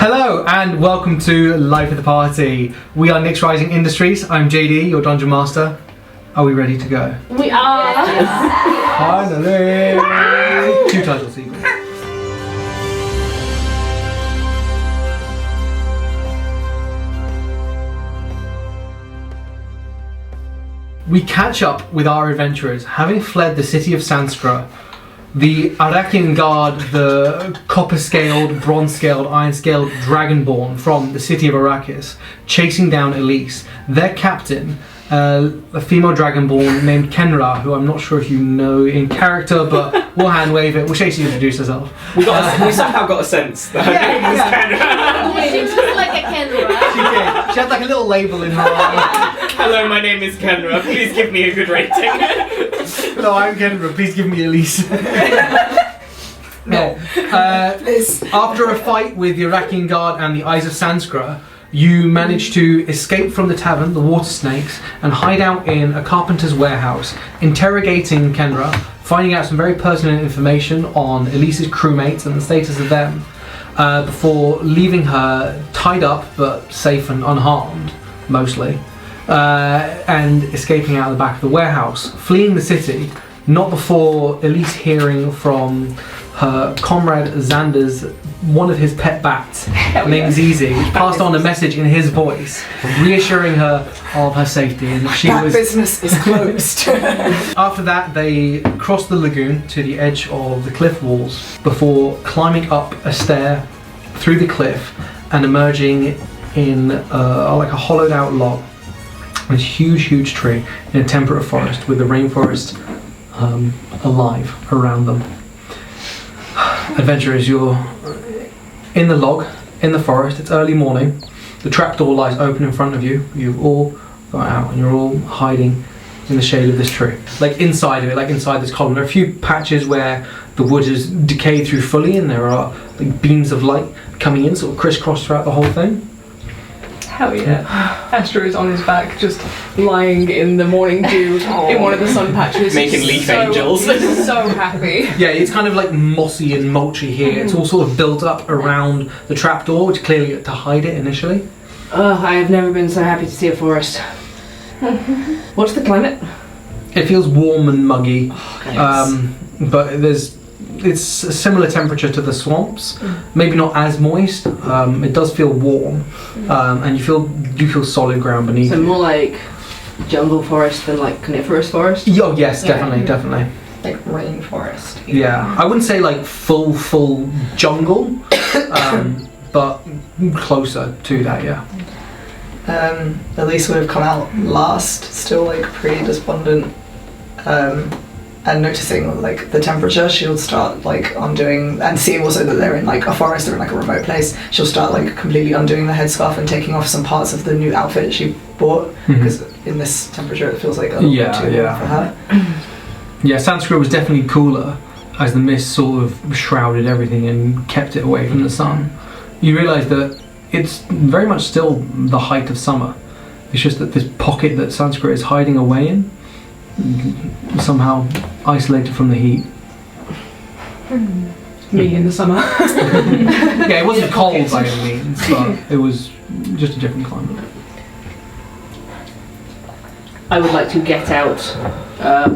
Hello and welcome to Life at the Party. We are NyxRising Industries. I'm JD, your Dungeon Master. Are we ready to go? We are! Yes. Finally! 2 title sequels. We catch up with our adventurers, having fled the city of Sanskra. The Arakian Guard, the copper-scaled, bronze-scaled, iron-scaled dragonborn from the city of Arrakis, chasing down Elyse. Their captain, a female dragonborn named Kenra, who I'm not sure if you know in character, but we'll hand wave it. We'll Shacey introduce herself. We somehow got a sense that her name was Kenra. She was like a Kenra. She did. She had like a little label in her eye. Hello, my name is Kenra. Please give me a good rating. Hello, I'm Kenra. Please give me Elyse. No. After a fight with the Arakian Guard and the Eyes of Sanskra, you manage to escape from the tavern, the water snakes, and hide out in a carpenter's warehouse, interrogating Kenra, finding out some very pertinent information on Elyse's crewmates and the status of them, before leaving her tied up but safe and unharmed, mostly, and escaping out the back of the warehouse, fleeing the city, not before Elyse hearing from her comrade Xander's one of his pet bats named Zizi, which passed on a message in his voice, reassuring her of her safety, and that business is closed. After that, they crossed the lagoon to the edge of the cliff walls before climbing up a stair through the cliff and emerging in like a hollowed out log. This huge tree in a temperate forest with the rainforest alive around them. Adventurers, you're in the log, in the forest. It's early morning. The trapdoor lies open in front of you. You've all got out and you're all hiding in the shade of this tree. Like inside of it, like inside this column. There are a few patches where the wood has decayed through fully and there are like beams of light coming in, sort of crisscross throughout the whole thing. Hell yeah. Astra is on his back, just lying in the morning dew in one of the sun patches. Making leaf angels. He's so happy. Yeah, it's kind of like mossy and mulchy here. It's all sort of built up around the trapdoor, which clearly to hide it initially. I have never been so happy to see a forest. What's the climate? It feels warm and muggy, Nice. but it's a similar temperature to the swamps. Maybe not as moist. It does feel warm, and you feel solid ground beneath. So you. more like jungle forest than like coniferous forest? Oh yes, definitely. Like rainforest. Yeah, I wouldn't say like full jungle, but closer to that. Yeah. Elyse would have come out last, still like pretty despondent, and noticing like the temperature, she'll start like undoing, and seeing also that they're in like a forest or in like a remote place, she'll start like completely undoing the headscarf and taking off some parts of the new outfit she bought, because in this temperature it feels like a little bit too warm for her. Yeah, Sanskra was definitely cooler as the mist sort of shrouded everything and kept it away from the sun. You realise that it's very much still the height of summer. It's just that this pocket that Sanskra is hiding away in, somehow isolated from the heat. Me in the summer. Yeah, it wasn't cold by any means, but it was just a different climate. I would like to get out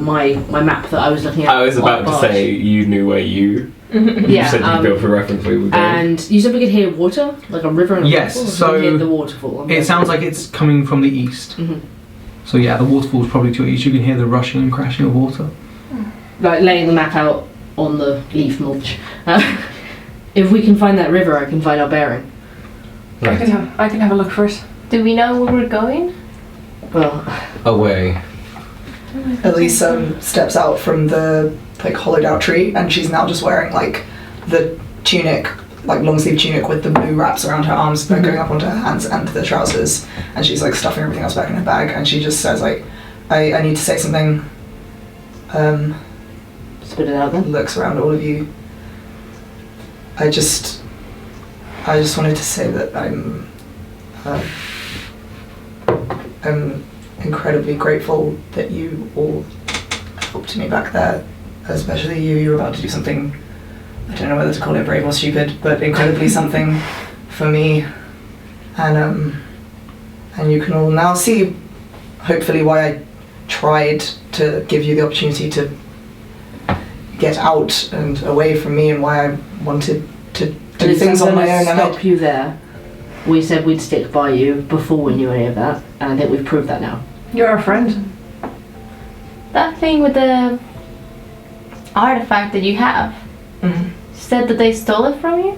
my map that I was looking at. I was about to say you knew where you said you built for reference where you were going. And you said we could hear water, like a river and a Yes, waterfall? so we could hear the waterfall. It sounds like it's coming from the east. So yeah, the waterfall's probably to your east. You can hear the rushing and crashing of water. Like laying the map out on the leaf mulch. If we can find that river, I can find our bearing. I can have a look first. Do we know where we're going? Well, Away. Elyse steps out from the like hollowed out tree, and she's now just wearing like the tunic, like long sleeve tunic with the blue wraps around her arms, but going up onto her hands and the trousers, and she's like stuffing everything else back in her bag, and she just says like, I need to say something. spit it out then. Looks around all of you. I just wanted to say that I'm incredibly grateful that you all helped me back there, especially you. You were about to do something, I don't know whether to call it brave or stupid, but incredibly something for me, and you can all now see, hopefully, why I tried to give you the opportunity to get out and away from me, and why I wanted to do things on my own. Stop you there. We said we'd stick by you before we knew any of that, and I think we've proved that now. You're our friend. That thing with the artifact that you have, said that they stole it from you?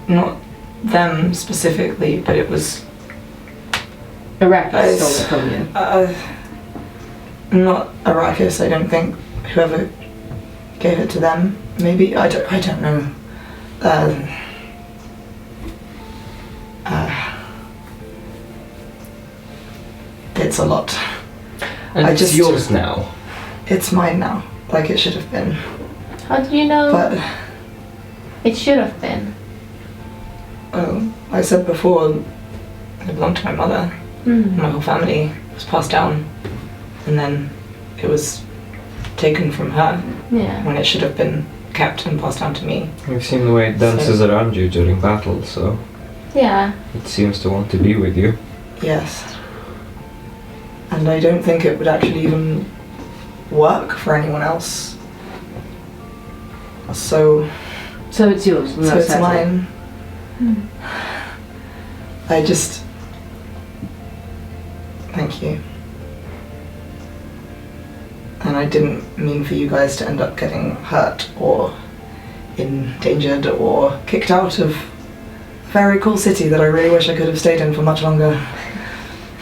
Not them specifically, but it was Arrakis stole it from you. not Arrakis. I don't think. Whoever gave it to them, maybe. I don't know. It's a lot. And it's yours now. It's mine now, like it should have been. How did you know But it should have been? I said before, it belonged to my mother. My whole family was passed down, and then it was taken from her Yeah. when it should have been kept and passed down to me. We've seen the way it dances around you during battle, so Yeah. it seems to want to be with you. Yes. And I don't think it would actually even work for anyone else. So it's yours. And so that's it's settled. mine. I just... Thank you. And I didn't mean for you guys to end up getting hurt or endangered or kicked out of a very cool city that I really wish I could have stayed in for much longer.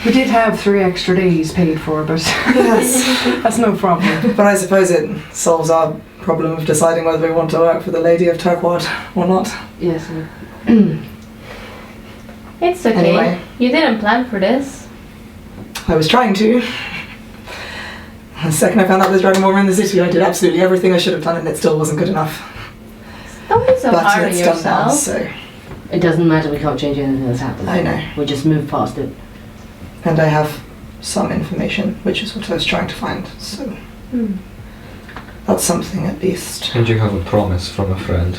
We did have 3 extra days paid for, but Yes. that's no problem. But I suppose it solves our problem of deciding whether we want to work for the Lady of Turquoise or not. Yes. It's okay. Anyway. You didn't plan for this. I was trying to. The second I found out there's Dragon Moran in the city, I did absolutely everything I should have done, and it still wasn't good enough. Don't be so But hard on it's done now, yourself. so It doesn't matter. We can't change anything that's happened. I know. We just move past it. And I have some information, which is what I was trying to find. So that's something at least. And you have a promise from a friend.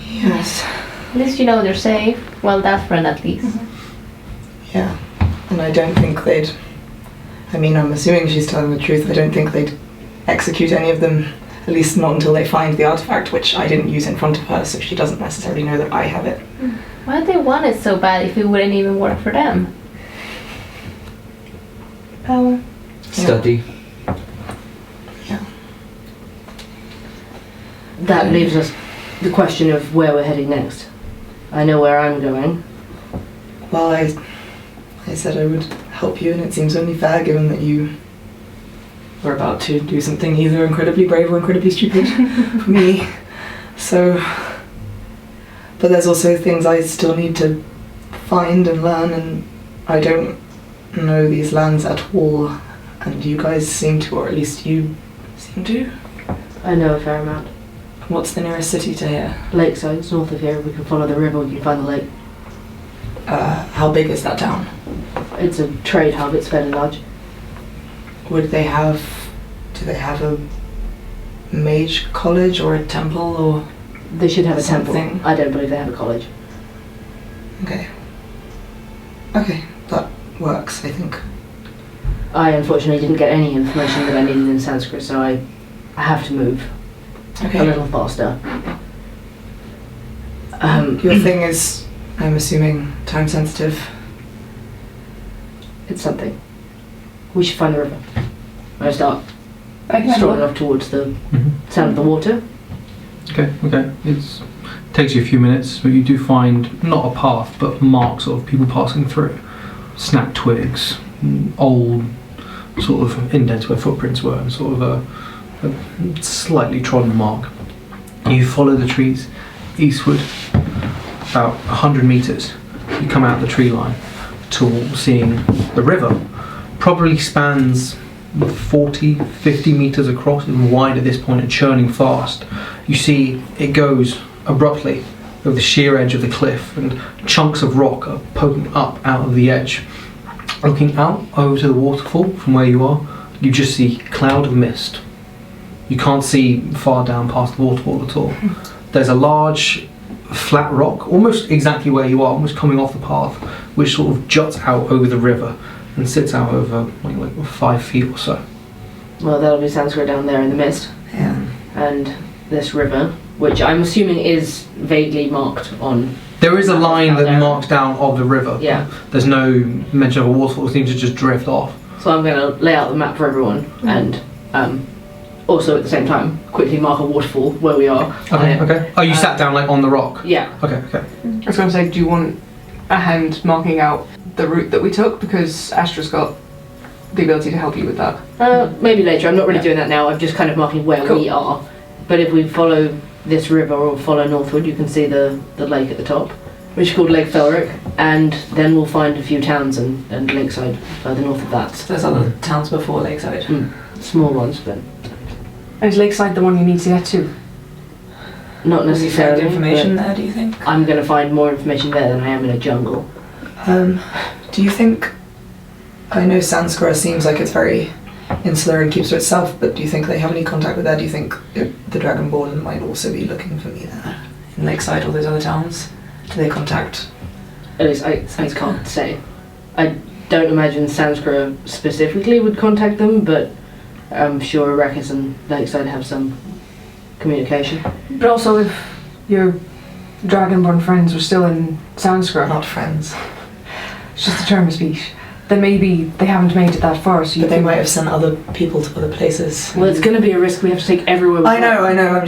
Yes. At least you know they're safe. Well, that friend at least. Yeah. And I don't think they'd... I mean, I'm assuming she's telling the truth. I don't think they'd execute any of them, at least not until they find the artifact, which I didn't use in front of her, so she doesn't necessarily know that I have it. Why do they want it so bad if it wouldn't even work for them? Power. Study. Yeah. That leaves us the question of where we're heading next. I know where I'm going. Well, I said I would help you, and it seems only fair given that you were about to do something either incredibly brave or incredibly stupid for me. So, but there's also things I still need to find and learn, and I don't know these lands at all, and you guys seem to, or at least you seem to. I know a fair amount. What's the nearest city to here? Lakeside, it's north of here. We can follow the river. We can find the lake. How big is that town? It's a trade hub. It's fairly large. Do they have a mage college or a temple or... They should have a temple. Something. I don't believe they have a college. Okay, that works, I think. I unfortunately didn't get any information that I needed in Sanskra, so I have to move a Okay. little faster. Your thing is, I'm assuming, time sensitive. It's something. We should find the river. I start I can strolling look. off towards the sound of the water. Okay. It takes you a few minutes, but you do find not a path, but marks of people passing through. Snapped twigs, old sort of indents where footprints were, and sort of a slightly trodden mark. You follow the trees eastward about 100 metres. You come out the tree line to seeing the river. Probably spans 40, 50 metres across, even wide at this point and churning fast. You see it goes abruptly over the sheer edge of the cliff, and chunks of rock are poking up out of the edge. Looking out over to the waterfall from where you are, you just see a cloud of mist. You can't see far down past the waterfall at all. There's a large flat rock, almost exactly where you are, almost coming off the path, which sort of juts out over the river and sits out over like 5 feet or so. Well, that'll be Sanskra down there in the mist. Yeah. And this river, which I'm assuming is vaguely marked on. There is a line that there. marks down of the river. Yeah. There's no mention of a waterfall, it seems to just drift off. So I'm going to lay out the map for everyone and also at the same time quickly mark a waterfall where we are. Okay. Oh, you sat down like on the rock? Yeah. Okay. I was going to say, do you want a hand marking out the route that we took? Because Astra's got the ability to help you with that. Maybe later. I'm not really doing that now. I'm just kind of marking where we are. But if we follow this river or follow northward, you can see the lake at the top, which is called Lake Felric, and then we'll find a few towns and Lakeside further north of that. There's other towns before Lakeside. Small ones, but Is Lakeside the one you need to get to? not Will you necessarily. find information but there, do you think? I'm going to find more information there than I am in a jungle. Do you think... I know Sanskra seems like it's very insular and keeps to itself, but do you think they have any contact with there? Do you think the Dragonborn might also be looking for me there? In Lakeside or those other towns? Do they contact? At least I can't say. I don't imagine Sanskra specifically would contact them, but I'm sure Arrakis and Lakeside have some communication. But also, if your Dragonborn friends were still in Sanskra, Not friends. it's just a term of speech, then maybe they haven't made it that far, so you But they can- might have sent other people to other places. Well, it's going to be a risk we have to take everywhere we I go. know,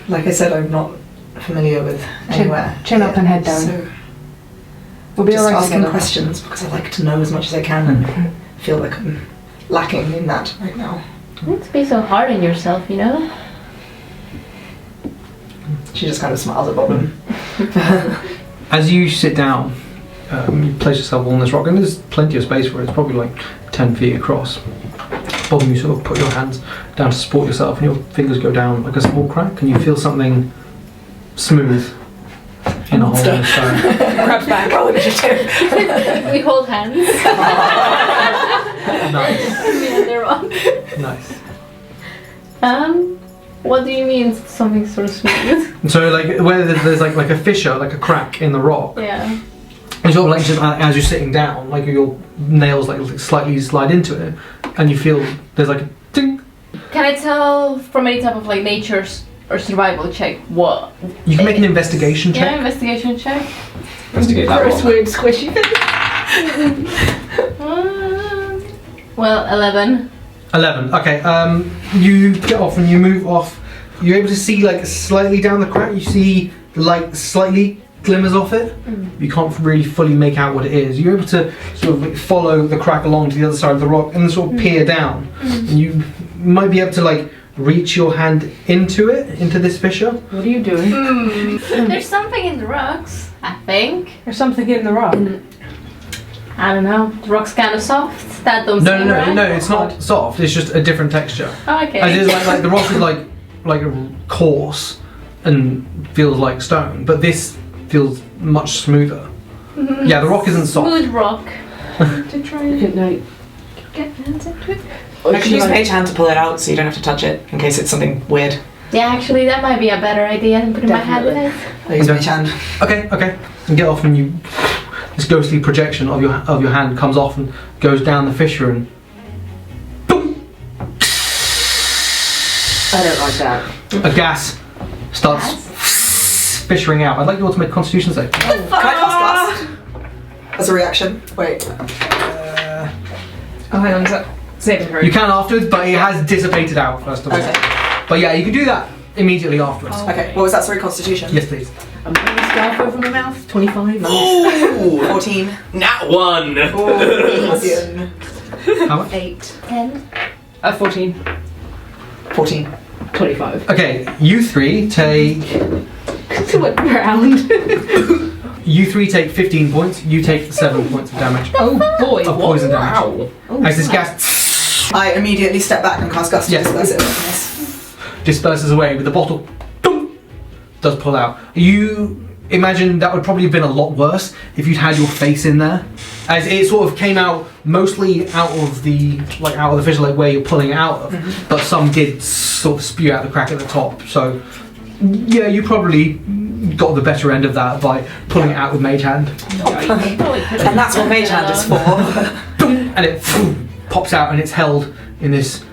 like I said, I'm not familiar with anywhere. chin up and head down. So We'll be just alright asking together. questions because I like to know as much as I can and feel like I'm lacking in that right now. Don't be so hard on yourself, you know? She just kind of smiles at Boblem. As you sit down, you place yourself on this rock, and there's plenty of space for it. It's probably like 10 feet across. Boblem, you sort of put your hands down to support yourself, and your fingers go down like a small crack, and you feel something smooth in a hole in the stone. Grabs back. Roll initiative. We hold hands. Nice. Yeah, they're wrong. Nice. What do you mean something sort of smooth? And so, like, where there's like a fissure, like a crack in the rock, Yeah. and sort of like just as you're sitting down, like your nails like slightly slide into it, and you feel there's like a ding. Can I tell from any type of like nature or survival check what? You can make an investigation check. Yeah, investigation check. Investigate that First one. weird squishy thing. Well, 11. 11. Okay. You get off and you move off. You're able to see like slightly down the crack. You see the light slightly glimmers off it. You can't really fully make out what it is. You're able to sort of like follow the crack along to the other side of the rock and then sort of peer down. And you might be able to like reach your hand into it, into this fissure. What are you doing? There's something in the rocks, I think. There's something in the rock. I don't know. The rock's kind of soft. That don't seem right. No. It's not soft. It's just a different texture. Oh, okay. As it is like the rock is like coarse and feels like stone, but this feels much smoother. Yeah, the rock isn't soft. Smooth rock. To try and Get hands into it. I could use Mage Hand to pull it out so you don't have to touch it in case it's something weird. Yeah, actually, that might be a better idea than putting my hand in it. I use Okay. Mage Hand. Okay. And get off, and you this ghostly projection of your hand comes off and goes down the fissure, and I don't like that. a gas starts fissuring out. I'd like you all to make a Constitution save. Can I cast Blast? As a reaction? Wait. Oh, hang on, is that saving throw? You can afterwards, but it has dissipated out first of all. Okay. But yeah, you can do that immediately afterwards. Okay, what was that? Sorry, Constitution? Yes, please. I'm putting the scarf over my mouth. 25. Ooh! 14. Nat 1! Cassian. How much? 8. 10. 14. 14. 25. Okay, you three take. Went round. You three take 15 points. You take 7 points of damage. Oh boy, Of poison damage. Wow! As this gas I immediately step back and cast Gust to Yes. disperse it. Yes. disperses away, but the bottle boom, does pull out. You imagine that would probably have been a lot worse if you'd had your face in there, as it sort of came out mostly out of the fissure, like where you're pulling it out of, but some did sort of spew out the crack at the top. So yeah, you probably got the better end of that by pulling it out with Mage Hand. And that's what Mage Hand is for. And it pops out and it's held in this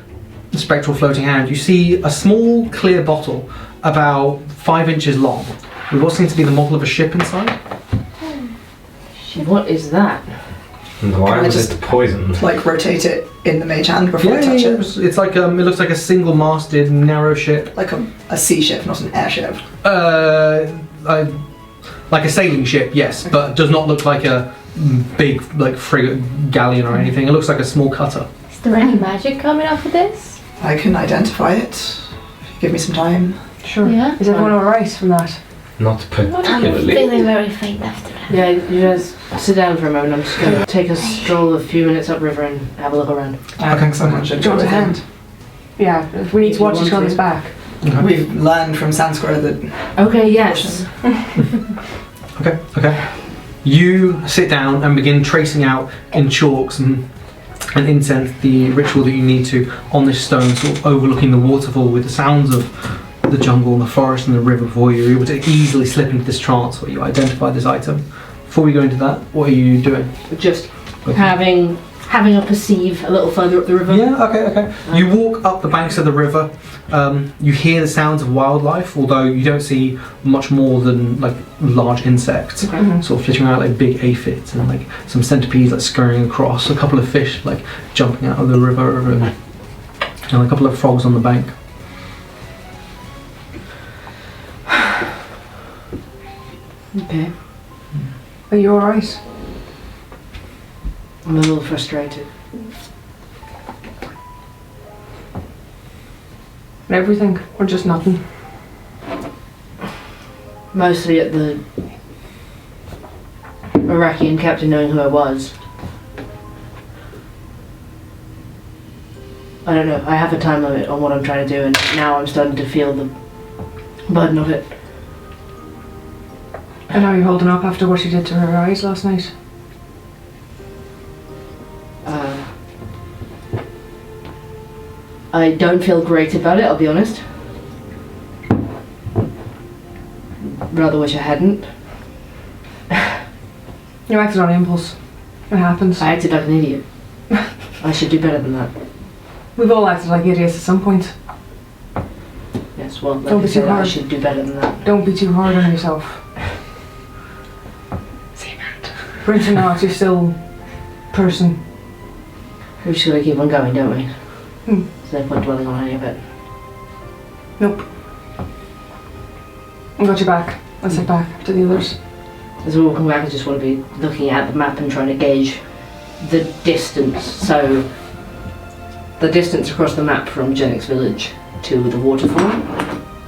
spectral floating hand. You see a small clear bottle about 5 inches long with what seems to be the model of a ship inside. What is that? Why I was just- it poisoned? Like rotate it in the Mage Hand before I touch it. It's like it looks like a single-masted narrow ship, Like a sea ship, not an airship. like a sailing ship, yes, but does not look like a big like frigate galleon or anything. It looks like a small cutter. Is there any magic coming off of this? I can identify it. If you give me some time. Sure. Yeah. Is everyone alright from that? Not I'm particularly. feeling very faint after that. Yeah, you guys sit down for a moment. I'm just going to take a stroll a few minutes upriver and have a look around. I think someone should Do you go want with a him. hand? Yeah, if we need If to watch you each want other's to. back. We've learned from Sanskra that Okay, yes. Okay. You sit down and begin tracing out in chalks and incense the ritual that you need to on this stone, sort of overlooking the waterfall with the sounds of the jungle and the forest and the river before you. You're able to easily slip into this trance where you identify this item. Before we go into that, what are you doing? Just Okay. having a perceive a little further up the river. Yeah, okay. You walk up the banks of the river. You hear the sounds of wildlife, although you don't see much more than like large insects, sort of flitting around like big aphids and like some centipedes like scurrying across. A couple of fish like jumping out of the river, and a couple of frogs on the bank. Okay. Are you alright? I'm a little frustrated. Everything? Or just nothing? Mostly at the Iraqian captain knowing who I was. I don't know, I have a time limit on what I'm trying to do, and now I'm starting to feel the burden of it. And how are you holding up after what you did to her eyes last night? I don't feel great about it, I'll be honest. Rather wish I hadn't. You acted on impulse. It happens. I acted like an idiot. I should do better than that. We've all acted like idiots at some point. Yes, well, like Don't I be too said, I hard. should do better than that. Don't be too hard on yourself. Say that. Prince or not, you're still person. We're just gonna keep on going, don't we? Hmm. There's no point dwelling on any of it. Nope. I got your back. Let's head back to the others. As we're walking back, I just want to be looking at the map and trying to gauge the distance. So, the distance across the map from Genix village to the waterfall,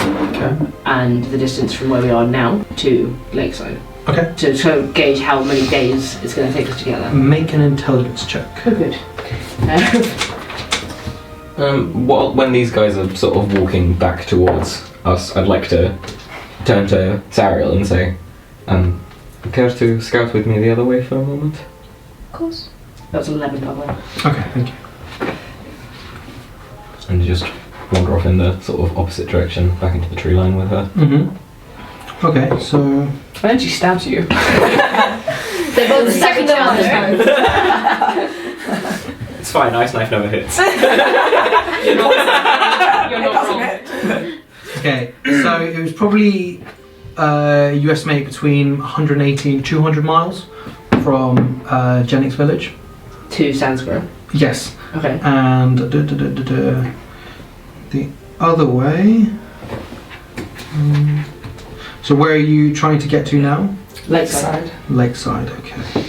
Okay. and the distance from where we are now to Lakeside. Okay. To gauge how many days it's going to take us to get there. Make an intelligence check. Oh, good. When these guys are sort of walking back towards us, I'd like to turn to Sariel and say, care to scout with me the other way for a moment? Of course. That's 11, by the way. Okay, thank you. And just wander off in the sort of opposite direction, back into the tree line with her. Mm-hmm. Okay, so And then she stabs you. They both stab each other. It's fine, ice knife never hits. You're not wrong. okay, so it was probably you estimate between 180 and 200 miles from Genix village. To Sanskra. Yes, Okay. and the other way. So where are you trying to get to now? Lakeside. Lakeside. Okay.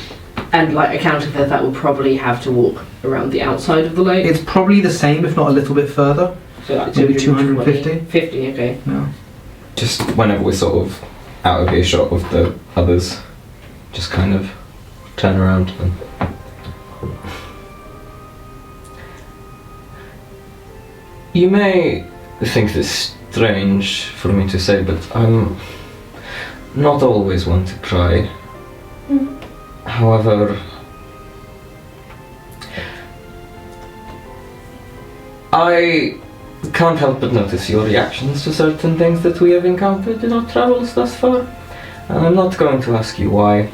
And like accounting for that, we'll probably have to walk around the outside of the lake. It's probably the same, if not a little bit further. So like maybe 220, 250? 50, okay. No. Just whenever we're sort of out of earshot of the others, just kind of turn around and... You may think this strange for me to say, but I'm not always one to cry. However, I can't help but notice your reactions to certain things that we have encountered in our travels thus far. And I'm not going to ask you why,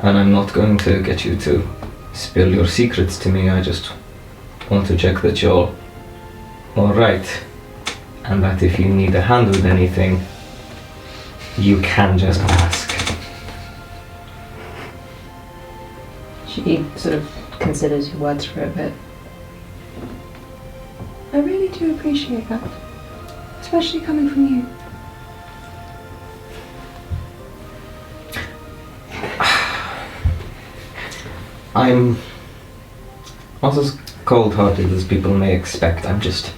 and I'm not going to get you to spill your secrets to me. I just want to check that you're alright, and that if you need a hand with anything, you can just ask. She sort of considers your words for a bit. I really do appreciate that, especially coming from you. I'm not as cold-hearted as people may expect. I'm just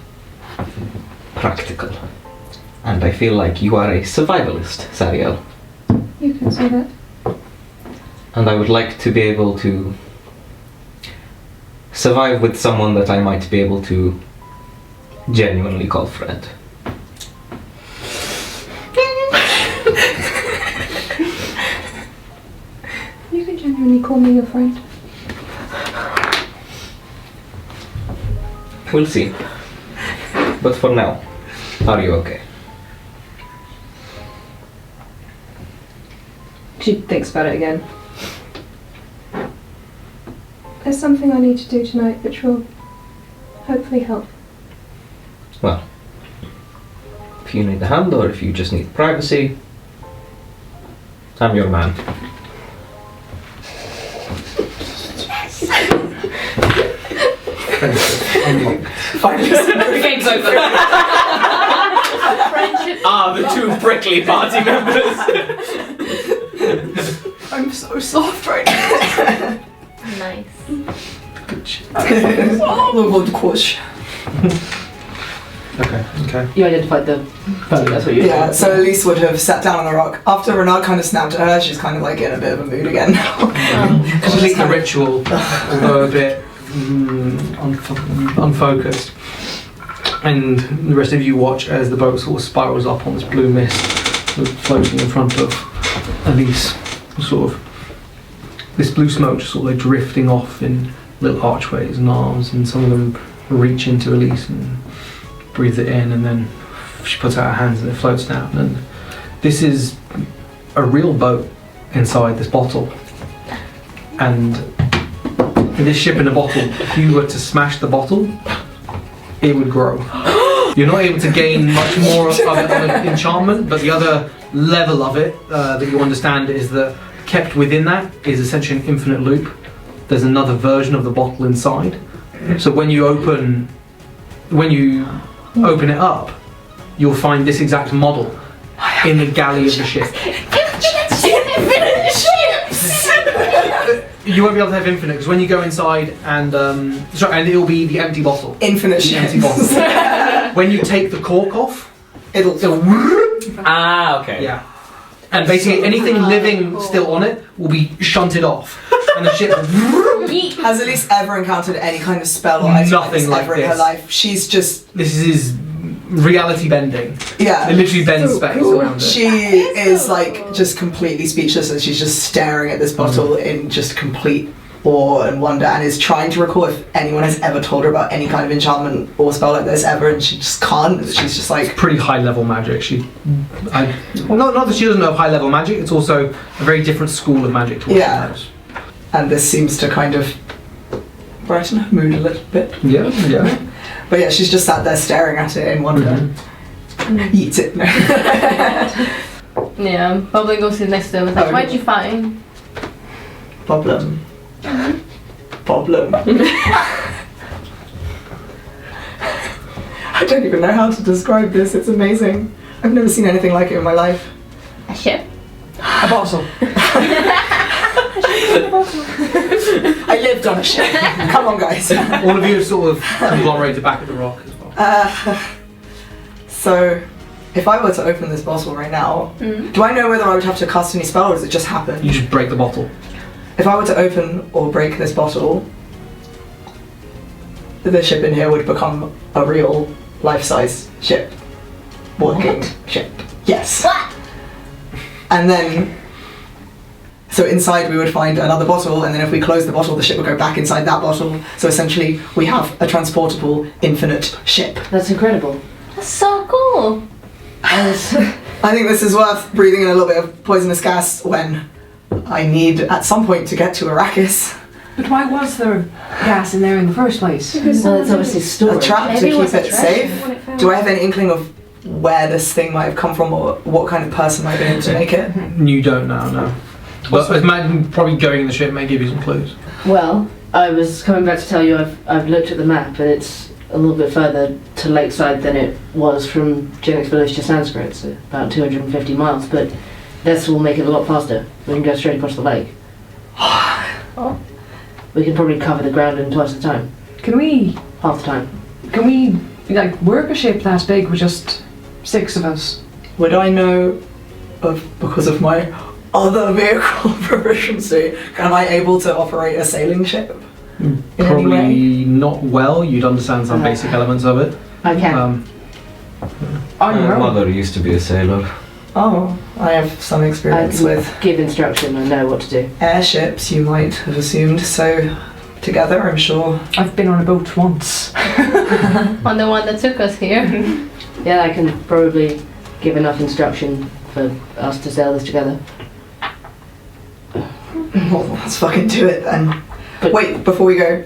practical. And I feel like you are a survivalist, Sariel. You can say that. And I would like to be able to survive with someone that I might be able to genuinely call friend. You can genuinely call me your friend. We'll see. But for now, are you okay? She thinks about it again. There's something I need to do tonight which will hopefully help. Well, if you need a hand or if you just need privacy, I'm your man. Finally, The game's over. Friendship. The two prickly party members. I'm so soft right now. Nice. The wood quash. Okay. You identified the. That's what you. Yeah, so Elyse would have sat down on the rock. After Renard kind of snapped at her, she's kind of like in a bit of a mood again now. Complete the ritual, although a bit unfocused. And the rest of you watch as the boat sort of spirals up on this blue mist, sort of floating in front of Elyse. Sort of this blue smoke just sort of like drifting off in little archways and arms, and some of them reach into Elyse and breathe it in, and then she puts out her hands and it floats down. And this is a real boat inside this bottle. And in this ship in a bottle, if you were to smash the bottle, it would grow. You're not able to gain much more of it on an enchantment, but the other level of it that you understand is that kept within that is essentially an infinite loop. There's another version of the bottle inside. So when you open it up, you'll find this exact model in the galley of the ship. You won't be able to have infinite because when you go inside and and it'll be the empty bottle. Infinite The empty ships. bottle. When you take the cork off, It'll Okay. yeah, and basically anything living still on it will be shunted off, and the ship. Has Elyse ever encountered any kind of spell or item Nothing like ever in her this. life? She's just This is reality bending. It yeah. literally bends space around it. She is like just completely speechless, and she's just staring at this bottle in just complete awe and wonder, and is trying to recall if anyone has ever told her about any kind of enchantment or spell like this ever, and she just can't. She's just like Pretty high level magic. Not that she doesn't know of high level magic. It's also a very different school of magic to what Yeah. she knows. and this seems to kind of brighten her mood a little bit. Yeah, yeah. But yeah, she's just sat there staring at it in wonder. Eats it. No. Yeah, Boblem goes to the next to him and is like, Oh, what'd you find? Boblem. Boblem. I don't even know how to describe this. It's amazing. I've never seen anything like it in my life. A ship? A bottle. I lived on a ship. Come on, guys. All of you are sort of conglomerated back at the rock as well. So, if I were to open this bottle right now, do I know whether I would have to cast any spell or does it just happen? You just break the bottle. If I were to open or break this bottle, the ship in here would become a real life-size ship. Walking ship. Yes. What? And then, so inside we would find another bottle, and then if we close the bottle, the ship would go back inside that bottle. So essentially, we have a transportable, infinite ship. That's incredible. That's so cool. I think this is worth breathing in a little bit of poisonous gas when I need at some point to get to Arrakis. But why was there gas in there in the first place? Because Well, it's obviously A storage. trap to Maybe it keep was a it treasure. safe. Do I have any inkling of where this thing might have come from or what kind of person might have been able to make it? You don't know, no. But I imagine probably going in the ship may give you some clues. Well, I was coming back to tell you I've looked at the map and it's a little bit further to Lakeside than it was from Genix Village to Sanskra. It's about 250 miles, but this will make it a lot faster. We can go straight across the lake. We can probably cover the ground in twice the time. Can we Half the time. like work a ship that big with just 6 of us? Would I know of, because of my other vehicle proficiency, am I able to operate a sailing ship? In any way? Probably not well. You'd understand some basic elements of it. I can. Um, On your My own. mother used to be a sailor. Oh, I have some I experience can with give instruction and know what to do. airships, you might have assumed, so together I'm sure. I've been on a boat once. On the one that took us here. Yeah, I can probably give enough instruction for us to sail this together. Well, let's fucking do it then. But- Wait, before we go,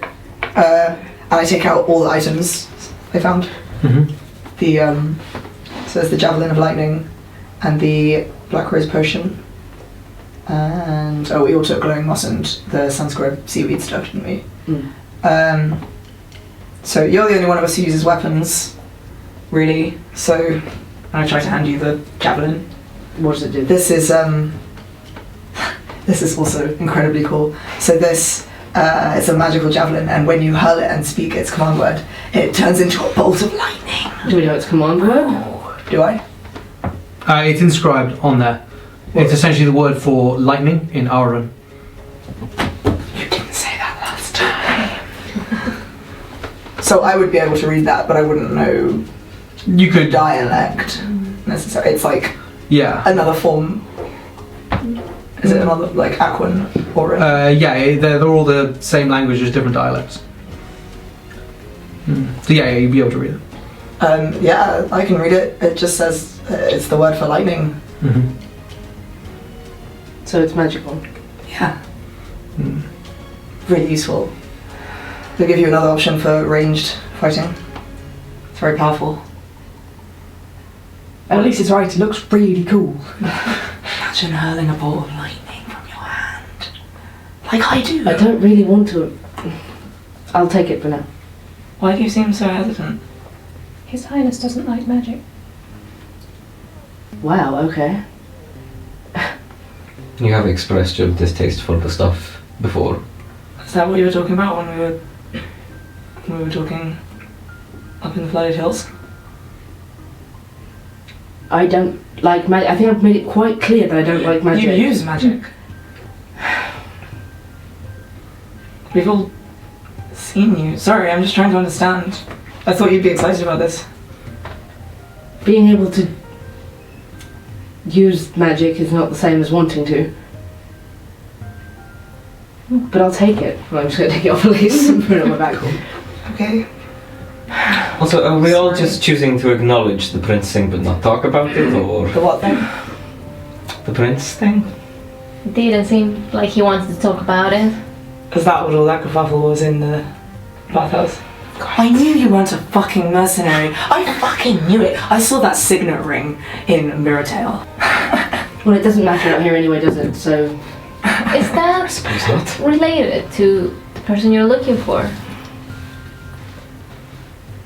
and I take out all the items I found. mhm. The so there's the javelin of lightning, and the black rose potion, and we all took glowing moss and the Sanskra seaweed stuff, didn't we? Mm. So you're the only one of us who uses weapons, really. So I try to hand you the javelin. What does it do? This is this is also incredibly cool. So this is a magical javelin, and when you hurl it and speak its command word, it turns into a bolt of lightning. Do we know its command word? Do I? It's inscribed on there. It's essentially the word for lightning in Auran. You didn't say that last time. So I would be able to read that, but I wouldn't know You could, dialect necessarily. It's like yeah. another form. Is it another like Aquan or? Yeah, they're all the same language, just different dialects. So yeah, you'd be able to read it. Yeah, I can read it. It just says it's the word for lightning. Mm-hmm. So it's magical. Yeah. Really useful. They'll give you another option for ranged fighting. It's very powerful. At least it's right, it looks really cool. Imagine hurling a ball of lightning from your hand. Like I do. I don't really want to. I'll take it for now. Why do you seem so hesitant? His Highness doesn't like magic. Wow, okay. You have expressed your distaste for the stuff before. Is that what you were talking about when we were talking up in the flooded hills? I don't like magic. I think I've made it quite clear that I don't like magic. You use magic. We've all seen you. Sorry, I'm just trying to understand. I thought you'd be excited about this. Being able to use magic is not the same as wanting to. But I'll take it. Well, I'm just going to take it off Elyse and put it on my back. Okay. Also, are we all Sorry. just choosing to acknowledge the prince thing but not talk about it, or The what thing? the prince thing? It didn't seem like he wanted to talk about it. Is that what all that kerfuffle was in the bathhouse? I knew you weren't a fucking mercenary. I fucking knew it. I saw that signet ring in Mirrortail. Well, it doesn't matter out here anyway, does it? So, Is that Suppose not. related to the person you're looking for?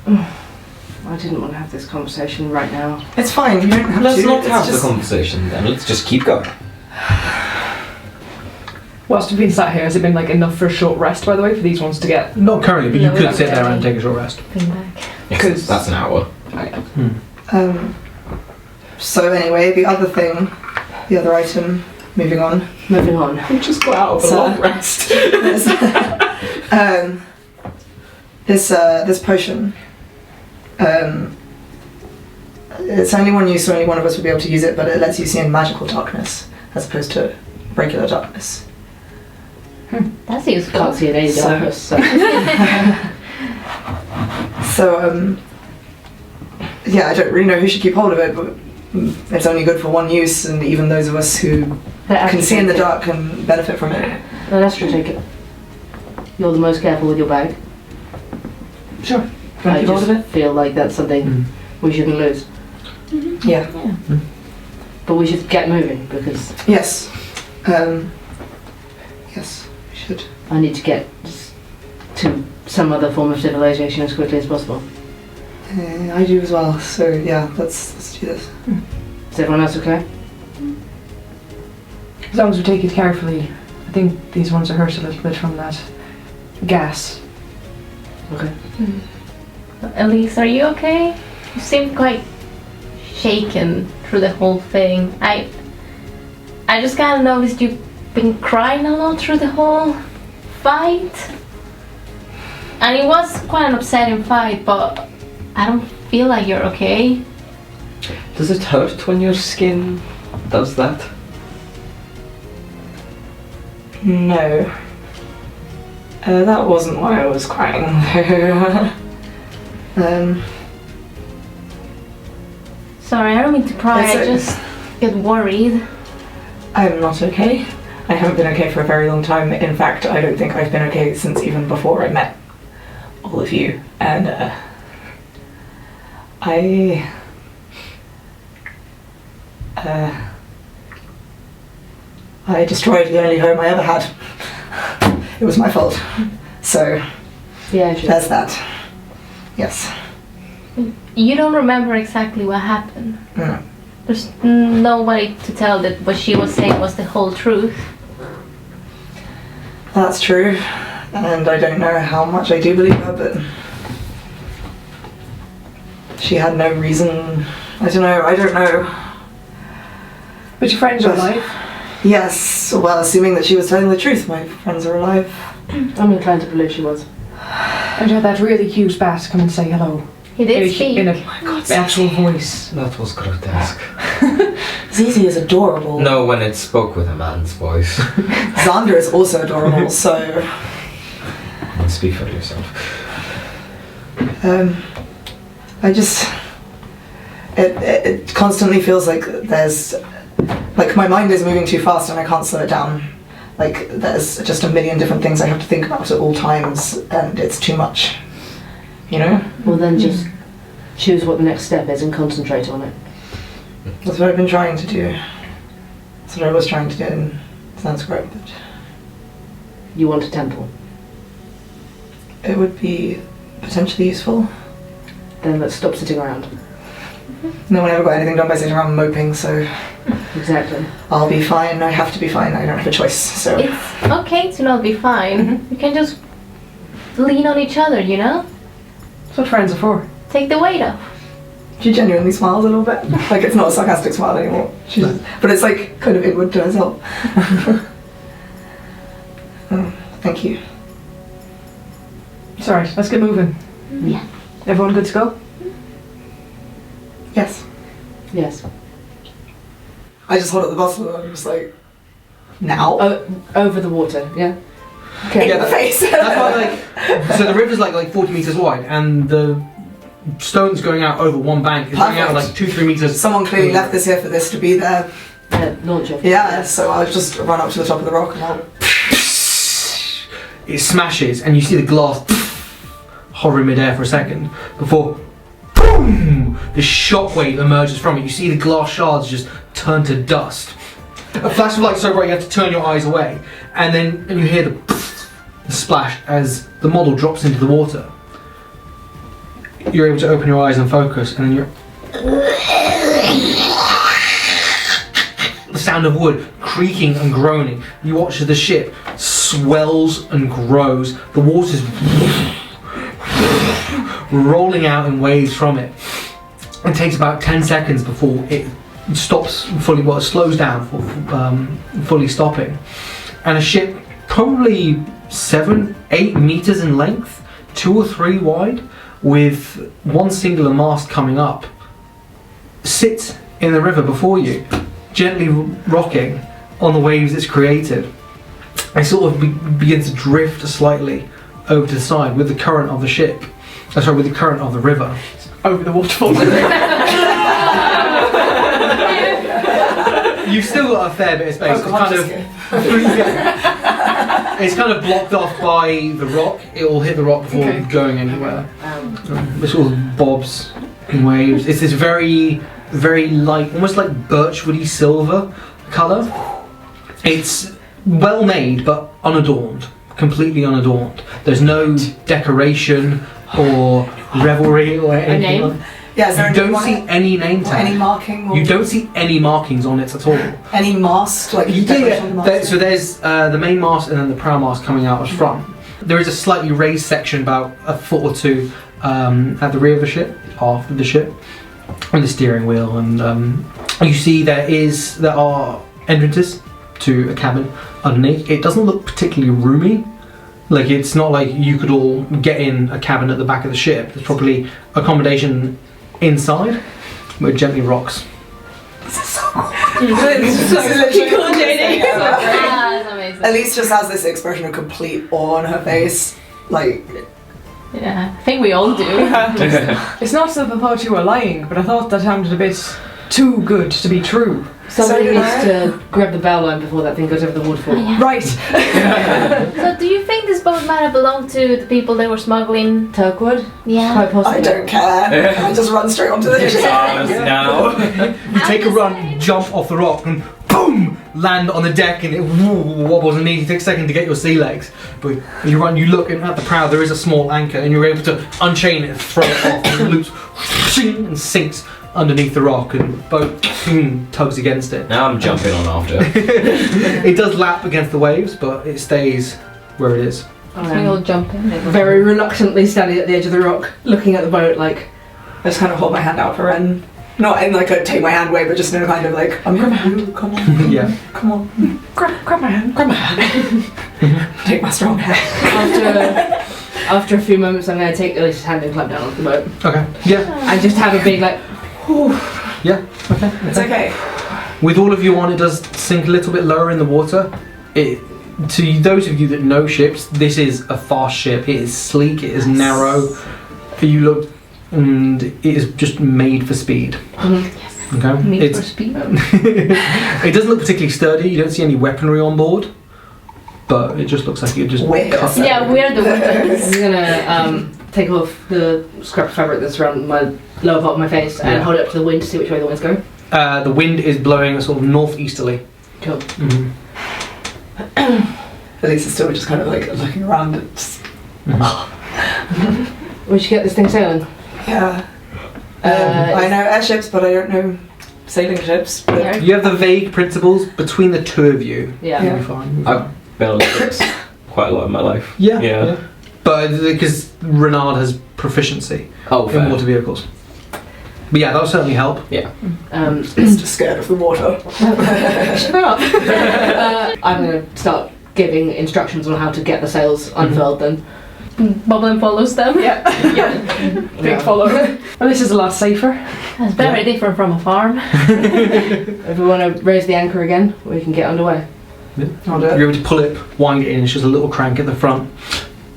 I didn't want to have this conversation right now. It's fine. You don't have Let's to. not It's have just... the conversation then. Let's just keep going. Whilst we've been sat here, has it been like enough for a short rest, by the way, for these ones to get? Not currently, but No, you we could don't sit there get and any. take a short rest. Bring back. Yes, that's an hour. So anyway, the other thing, the other item, moving on. Moving on. We just got out of a So- long rest. This potion. It's only one use, so only one of us would be able to use it, but it lets you see in magical darkness as opposed to regular darkness. That's useful. Can't see in any So- darkness. So. So yeah, I don't really know who should keep hold of it, but it's only good for one use, and even those of us who can see in the dark can benefit from it. Let Astra take it. You're the most careful with your bag. Sure. Can I I keep hold just of it? feel like that's something we shouldn't lose. Yeah. But we should get moving because Yes. Yes, we should. I need to get to some other form of civilization as quickly as possible. I do as well, so yeah, let's do this. Is everyone else okay? As long as we take it carefully. I think these ones are hurt a little bit from that gas. Okay. Elyse, are you okay? You seem quite shaken through the whole thing. I just kind of noticed you've been crying a lot through the whole fight. And it was quite an upsetting fight, but I don't feel like you're okay. Does it hurt when your skin does that? No. That wasn't why I was crying. Sorry, I don't mean to cry, That's I okay. just get worried. I'm not okay. I haven't been okay for a very long time. In fact, I don't think I've been okay since even before I met all of you. And I destroyed the only home I ever had. It was my fault. So Yeah, sure. there's that. Yes. You don't remember exactly what happened. No. There's nobody to tell that what she was saying was the whole truth. That's true. And I don't know how much I do believe her, but she had no reason. I don't know. But your friends are But- alive. Yes, well, assuming that she was telling the truth, my friends are alive. I'm inclined to believe she was. And you had that really huge bat come and say hello. He did speak. In an actual voice. That was grotesque. Zizi is adorable. No, when it spoke with a man's voice. Xander is also adorable, so Speak for yourself. I just it constantly feels like there's like my mind is moving too fast and I can't slow it down. Like there's just a million different things I have to think about at all times and it's too much. You know? Well, then just choose what the next step is and concentrate on it. That's what I've been trying to do. That's what I was trying to do in Sanskra, but You want a temple. it would be potentially useful. Then let's stop sitting around. No one ever got anything done by sitting around moping, so Exactly. I'll be fine. I have to be fine. I don't have a choice, so It's okay to not be fine. We can just lean on each other, you know? That's what friends are for. Take the weight off. she genuinely smiles a little bit. Like it's not a sarcastic smile anymore. But it's like kind of inward to herself. Thank you. It's alright, let's get moving. Yeah. Everyone good to go? Yes. Yes. I just hold up the bottle and I'm just like, now? Over the water, yeah? In the face. That's why, like, so the river's like 40 meters wide, and the stones going out over one bank is going out like 2-3 meters. Someone clearly left this here for this to be there. Launcher. Yeah, so I'll just run up to the top of the rock and I'll... It smashes, and you see the glass hover in midair for a second before boom, the shockwave emerges from it. You see the glass shards just turn to dust. A flash of light so bright you have to turn your eyes away, and then you hear the splash as the model drops into the water. You're able to open your eyes and focus, and then you're the sound of wood creaking and groaning. You watch as the ship swells and grows. The water's rolling out in waves from it. It takes about 10 seconds before it stops fully, well, it slows down for fully stopping. And a ship probably 7-8 meters in length, 2 or 3 wide, with one singular mast coming up, sits in the river before you, gently rocking on the waves it's created. It sort of begins to drift slightly over to the side with the current of the ship, with the current of the river. over the waterfall. You've still got a fair bit of space. It's kind of blocked off by the rock. It will hit the rock before going anywhere. This all bobs and waves. It's this very, very light, almost like birchwoody silver colour. It's well made but unadorned, completely unadorned. There's no decoration or revelry or anything. name? Like. Yeah, is there You don't see any name tag. any marking? Or You don't see any markings on it at all. any mast? Like decoration on the mast? So there's the main mast and then the prow mast coming out as front. There is a slightly raised section about a foot or two at the rear of the ship, half of the ship, and the steering wheel. And you see there are entrances to a cabin underneath. It doesn't look particularly roomy. Like, it's not like you could all get in a cabin at the back of the ship. There's probably accommodation inside, but it gently rocks. This is so cool. That's amazing. Elyse just has this expression of complete awe on her face. Like, Yeah, I think we all do. It's not that the thought you were lying, but I thought that sounded a bit too good to be true. Somebody So needs to grab the bow line before that thing goes over the waterfall. Right. So do you think this boat might have belonged to the people they were smuggling? Turkwood? Yeah. Quite possibly. I don't care. I just run straight onto the ship. Now. You take a run, jump off the rock, and boom, land on the deck, and it wobbles and it takes a second to get your sea legs. But you run, you look at the prow. There is a small anchor, and you're able to unchain it, and throw it off, and it loops and sinks underneath the rock, and the boat tugs against it. Now I'm jumping on after. It does lap against the waves, but it stays where it is. We all jump in. Very reluctantly standing at the edge of the rock, looking at the boat like, I just kind of hold my hand out for Ren. Not in like a take my hand way, but just in a kind of like, I'm here for you, come on. Yeah. Come on. Grab my hand, grab my hand. Take my strong hand. after a few moments, I'm going to take Elyse's hand and climb down off the boat. Okay. Yeah. And just have a big like, whew. Yeah. Okay. It's okay. With all of you on, it does sink a little bit lower in the water. To those of you that know ships, this is a fast ship. It is sleek. It is narrow. You look, and it is just made for speed. Okay. Made for speed. It doesn't look particularly sturdy. You don't see any weaponry on board, but it just looks like it just. We're cut. Yeah, we're the weapons. I'm going to take off the scrap of fabric that's around my lower part of my face and Yeah. hold it up to the wind to see which way the wind's going. The wind is blowing sort of northeasterly. Cool. Mm-hmm. Elyse is still just kind of like looking around. And just, We should get this thing sailing. yeah. I know airships, but I don't know sailing ships. But You have the vague principles between the two of you. Yeah. You'll be fine. I've built ships quite a lot in my life. Yeah. Yeah. But because Renard has proficiency Oh, in fair. water vehicles. But yeah, that'll certainly help. it's just scared of the water. Shut up. I'm going to start giving instructions on how to get the sails unfurled then. Boblem follows them. Yeah. Big follow. Well, this is a lot safer. That's very different from a farm. If we want to raise the anchor again, we can get underway. I'll do it. You're able to pull it, wind it in, it's just a little crank at the front.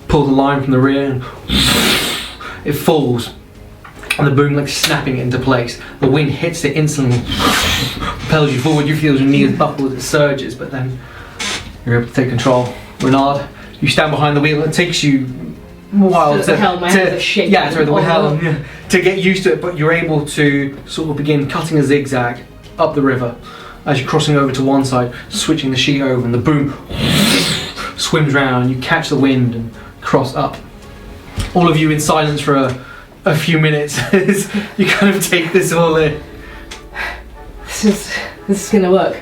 Pull the line from the rear and it falls. And the boom like snapping it into place. The wind hits it instantly, propels you forward, you feel your knees buckle as it surges, but then you're able to take control. Renard, you stand behind the wheel, it takes you a while The helm, my hands are shaking. yeah, sorry, the Oh, helm, yeah, to get used to it, but you're able to sort of begin cutting a zigzag up the river as you're crossing over to one side, switching the sheet over, and the boom swims round, you catch the wind and cross up. All of you in silence for a few minutes as you kind of take this all in. This is going to work.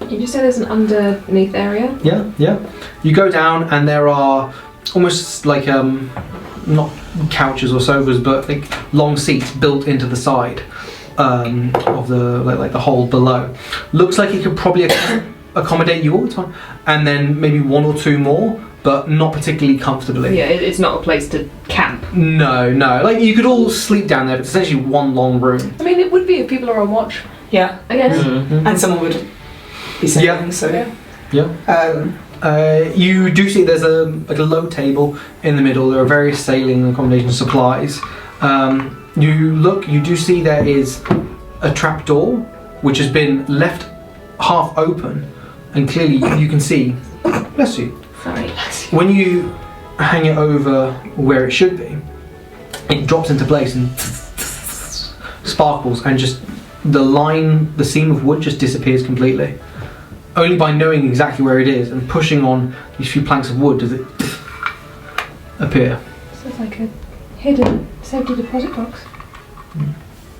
You just said there's an underneath area. Yeah, yeah. You go down and there are almost like not couches or sofas, but like long seats built into the side of the like the hole below. Looks like it could probably accommodate you all the time, and then maybe one or two more, but not particularly comfortably. Yeah, it's not a place to camp. No. Like you could all sleep down there, but it's essentially one long room. I mean, it would be if people are on watch. Yeah. I guess. And someone would be sailing, Yeah. so Yeah. You do see there's a low table in the middle. There are various sailing and accommodation supplies. You do see there is a trap door which has been left half open, and clearly you can see. Bless you. Sorry. When you hang it over where it should be, it drops into place and sparkles, and just the seam of wood just disappears completely. Only by knowing exactly where it is and pushing on these few planks of wood does it appear. So it's like a hidden safety deposit box.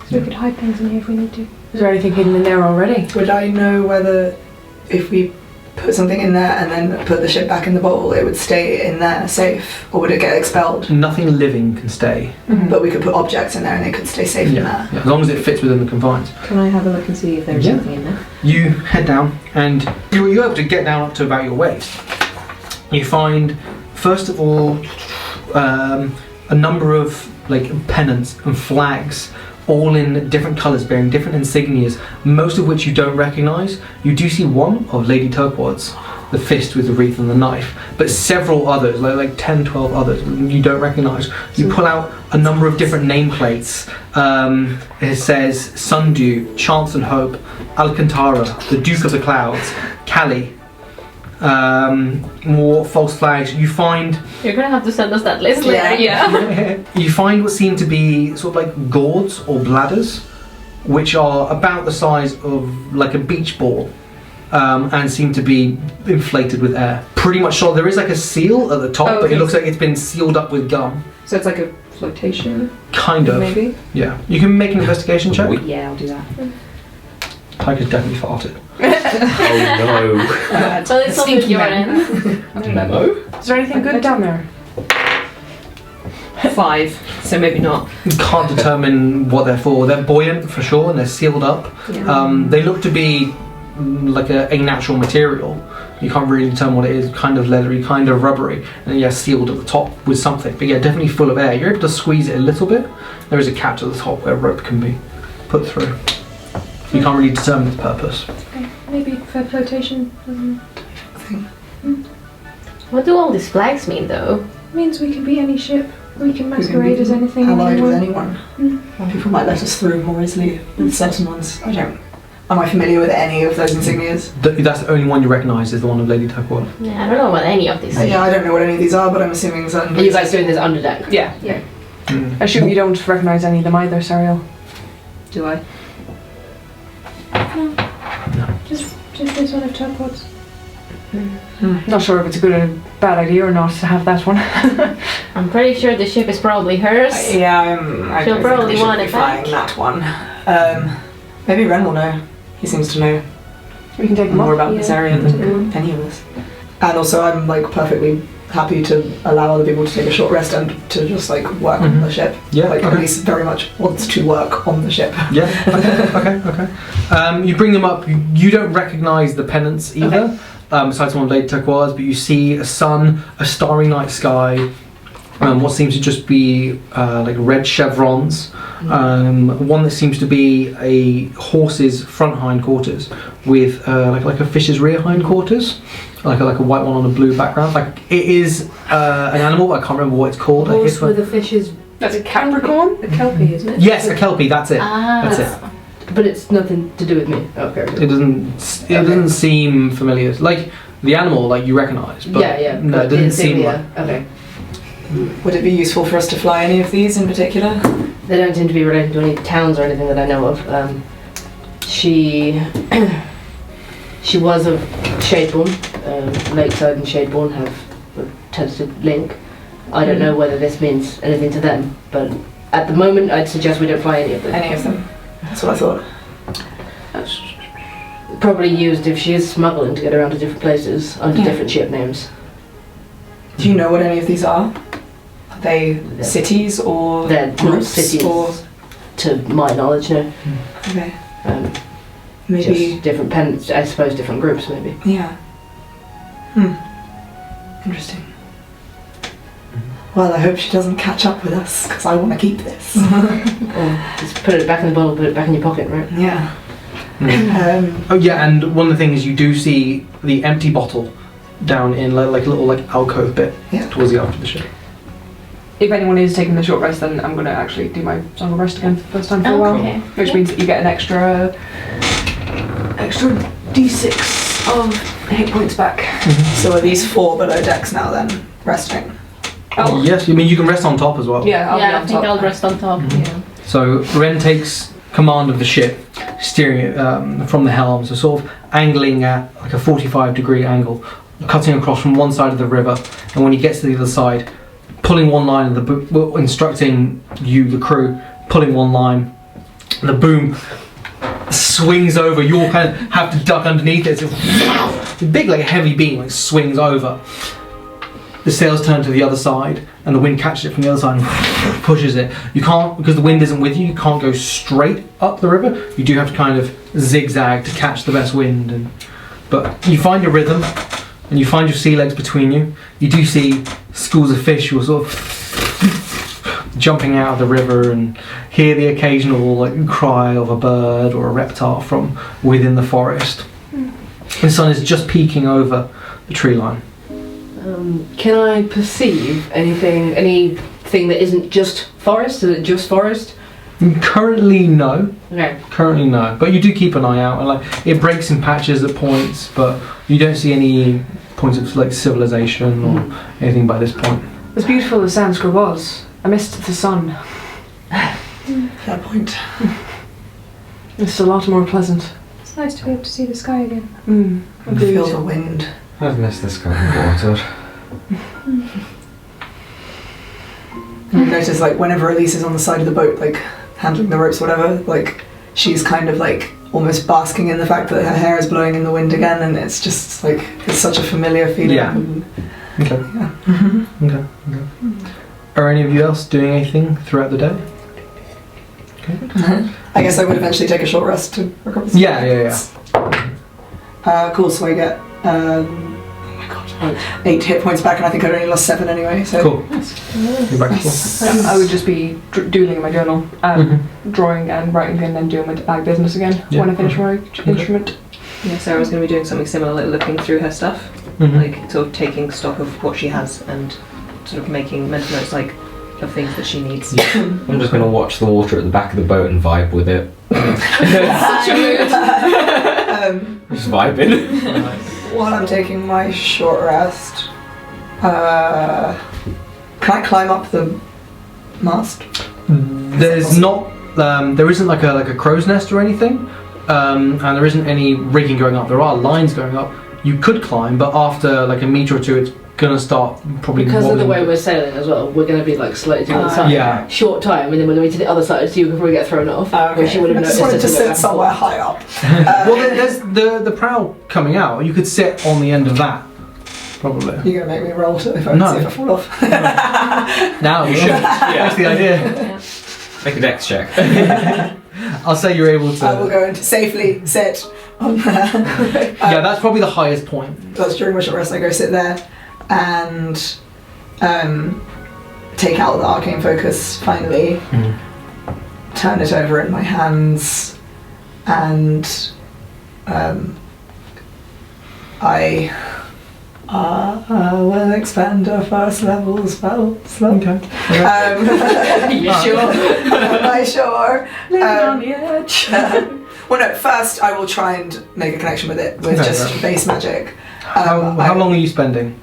So we could hide things in here if we need to. Is there anything hidden in there already? Would I know whether if we put something in there and then put the ship back in the bowl, it would stay in there safe, or would it get expelled? Nothing living can stay. But we could put objects in there and they could stay safe in there. Yeah, as long as it fits within the confines. Can I have a look and see if there's anything in there? You head down, and you're able to get down up to about your waist. You find, first of all, a number of pennants and flags, all in different colours, bearing different insignias, most of which you don't recognise. You do see one of Lady Turquoise, the fist with the wreath and the knife, but several others, like 10, 12 others, you don't recognise. You pull out a number of different nameplates. It says Sundew, Chance and Hope, Alcantara, the Duke of the Clouds, Callie. More false flags. You find You're gonna have to send us that list later. Yeah. you find what seem to be sort of like gourds or bladders, which are about the size of like a beach ball, and seem to be inflated with air. Pretty much solid. There is like a seal at the top, but it looks like it's been sealed up with gum. So it's like a flotation? Kind of. Maybe? Yeah. You can make an investigation check. Yeah, I'll do that. Tiger's definitely farted. Oh Well, it's only your end. no. Memo? Is there anything good down there? 5, so maybe not. You can't determine what they're for. They're buoyant for sure, and they're sealed up. Yeah. They look to be like a natural material. You can't really determine what it is. Kind of leathery, kind of rubbery, and yeah, sealed at the top with something. But yeah, definitely full of air. You're able to squeeze it a little bit. There is a cap to the top where rope can be put through. You can't really determine its purpose. Okay, maybe for flotation. What do all these flags mean, though? Means we can be any ship. We can masquerade as anything. Allied with anyone. anyone. People might let us through more easily with certain ones. Am I familiar with any of those insignias? That's the only one you recognise is the one of Lady Turquoise. Yeah, I don't know what any of these. Yeah, I don't know what any of these are, but I'm assuming certain. Are you guys doing this under deck? Yeah. Yeah. I assume you don't recognise any of them either, Sariel. Do I? Just this one of Turquoise. Not sure if it's a good or bad idea or not to have that one. I'm pretty sure the ship is probably hers. Yeah, She'll probably want it flying back. that one. Maybe Ren will know. He seems to know We can take them more off. about this area than any of us. And also, I'm perfectly happy to allow other people to take a short rest and to just work on the ship. Yeah, Elyse very much wants to work on the ship. Yeah. Okay. You bring them up. You don't recognise the pennants either. Besides one of Lady Turquoise, but you see a sun, a starry night sky, what seems to just be red chevrons, one that seems to be a horse's front hindquarters with like a fish's rear hindquarters, like a white one on a blue background. It is an animal, but I can't remember what it's called. Horse with a fish's... That's a Capricorn? A kelpie, isn't it? Yes, a kelpie. That's it. Ah. That's it. But it's nothing to do with me. Okay. It doesn't seem familiar. Like the animal, you recognise, but yeah. no, it doesn't seem like. Okay. Would it be useful for us to fly any of these in particular? They don't seem to be related to any towns or anything that I know of. She was of Shadeborn. Lakeside and Shadeborn have a tentative link. I don't know whether this means anything to them, but at the moment I'd suggest we don't fly any of them. Any of them? That's what I thought. That's probably used if she is smuggling to get around to different places under different ship names. Do you know what any of these are? Are they cities or They're not groups cities, or to my knowledge, no. okay? Just Maybe different pens, I suppose different groups maybe. yeah. Interesting. Well, I hope she doesn't catch up with us because I want to keep this. Or just put it back in the bottle, put it back in your pocket, right? Yeah. Oh yeah, and one of the things you do see the empty bottle down in like a little like alcove bit Yeah. towards the aft of the ship. If anyone is taking the short rest, then I'm going to actually do my Song of Rest again for the first time for a while. Okay. Which means that you get an extra d6 of hit points back. So are these 4 below decks now then, resting? Oh, Yes, I mean you can rest on top as well. yeah, I'll be Yeah, I on think top. I'll rest on top. Yeah. So Ren takes command of the ship, steering it from the helm, so sort of angling at like a 45-degree angle, cutting across from one side of the river, and when he gets to the other side, pulling one line of the boom, instructing you, the crew, pulling one line, the boom swings over, you all kind of have to duck underneath it, it's big like a heavy beam, like swings over. The sails turn to the other side and the wind catches it from the other side and pushes it. You can't, because the wind isn't with you, you can't go straight up the river. You do have to kind of zigzag to catch the best wind. But you find your rhythm and you find your sea legs between you. You do see schools of fish who are sort of jumping out of the river and hear the occasional like cry of a bird or a reptile from within the forest. The sun is just peeking over the tree line. Can I perceive anything that isn't just forest? Is it just forest? Currently, no. Okay. Currently, no. But you do keep an eye out, and like it breaks in patches at points, but you don't see any points of like civilization or anything by this point. As beautiful as Sanskra was, I missed the sun. Fair point. It's a lot more pleasant. It's nice to be able to see the sky again. And feel the wind. I've missed this kind of water. You notice like whenever Elyse is on the side of the boat, like handling the ropes, whatever, like she's kind of like almost basking in the fact that her hair is blowing in the wind again, and it's just like it's such a familiar feeling. Yeah. Okay. Yeah. Okay. Are any of you else doing anything throughout the day? I guess I would eventually take a short rest to recover. Some Yeah. Cool. So I get oh my god, 8 hit points back, and I think I'd only lost 7 anyway. So Cool. You're back to full. I would just be doodling in my journal, drawing and writing, and then doing my bag business again Yeah. when I finish my instrument. Yeah, Sarah's going to be doing something similar, like looking through her stuff, like sort of taking stock of what she has and sort of making mental notes like of things that she needs. I'm just going to watch the water at the back of the boat and vibe with it. Just vibing. While I'm taking my short rest, can I climb up the mast? There's not. There isn't like a crow's nest or anything, and there isn't any rigging going up. There are lines going up. You could climb, but after like a meter or two, it's gonna start probably Because of the wobbling. way we're sailing as well, we're going to be like slightly to the other side. Yeah. Short time, and then we're going to be to the other side, so you can probably get thrown off. Which you would have I just noticed. wanted to as we go sit back and somewhere forth. high up. Well, there's the prow coming out. You could sit on the end of that, probably. You're gonna make me roll to if I No. see if I fall off. Now you should. That's the idea. Make a dex check. I'll say you're able to. I will go into safely sit on there. Yeah, that's probably the highest point. That's during my short rest. I go sit there and take out the arcane focus finally, turn it over in my hands, and I will expend a first level spell slot. Okay. You sure? Am I sure? On the edge. Well, no. First, I will try and make a connection with it with Okay, just right. base magic. How long are you spending?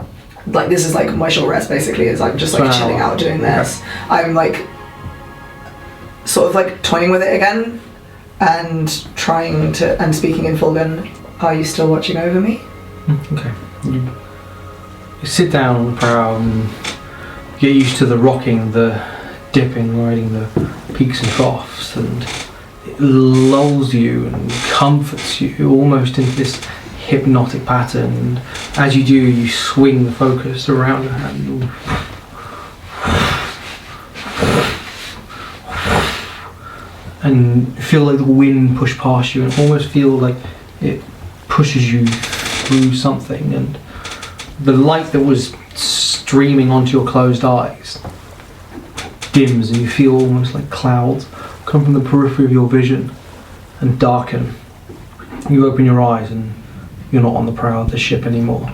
Like this is like my short rest basically. Is I'm just like For an chilling hour. out doing this. I'm like sort of like toying with it again and trying to and speaking in Fulgan. Are you still watching over me? Okay. You sit down on the prow and get used to the rocking, the dipping, riding the peaks and troughs, and it lulls you and comforts you almost into this hypnotic pattern. And as you do, you swing the focus around your handle. And feel like the wind push past you, and almost feel like it pushes you through something, and the light that was streaming onto your closed eyes dims, and you feel almost like clouds come from the periphery of your vision and darken. You open your eyes and you're not on the prow of the ship anymore.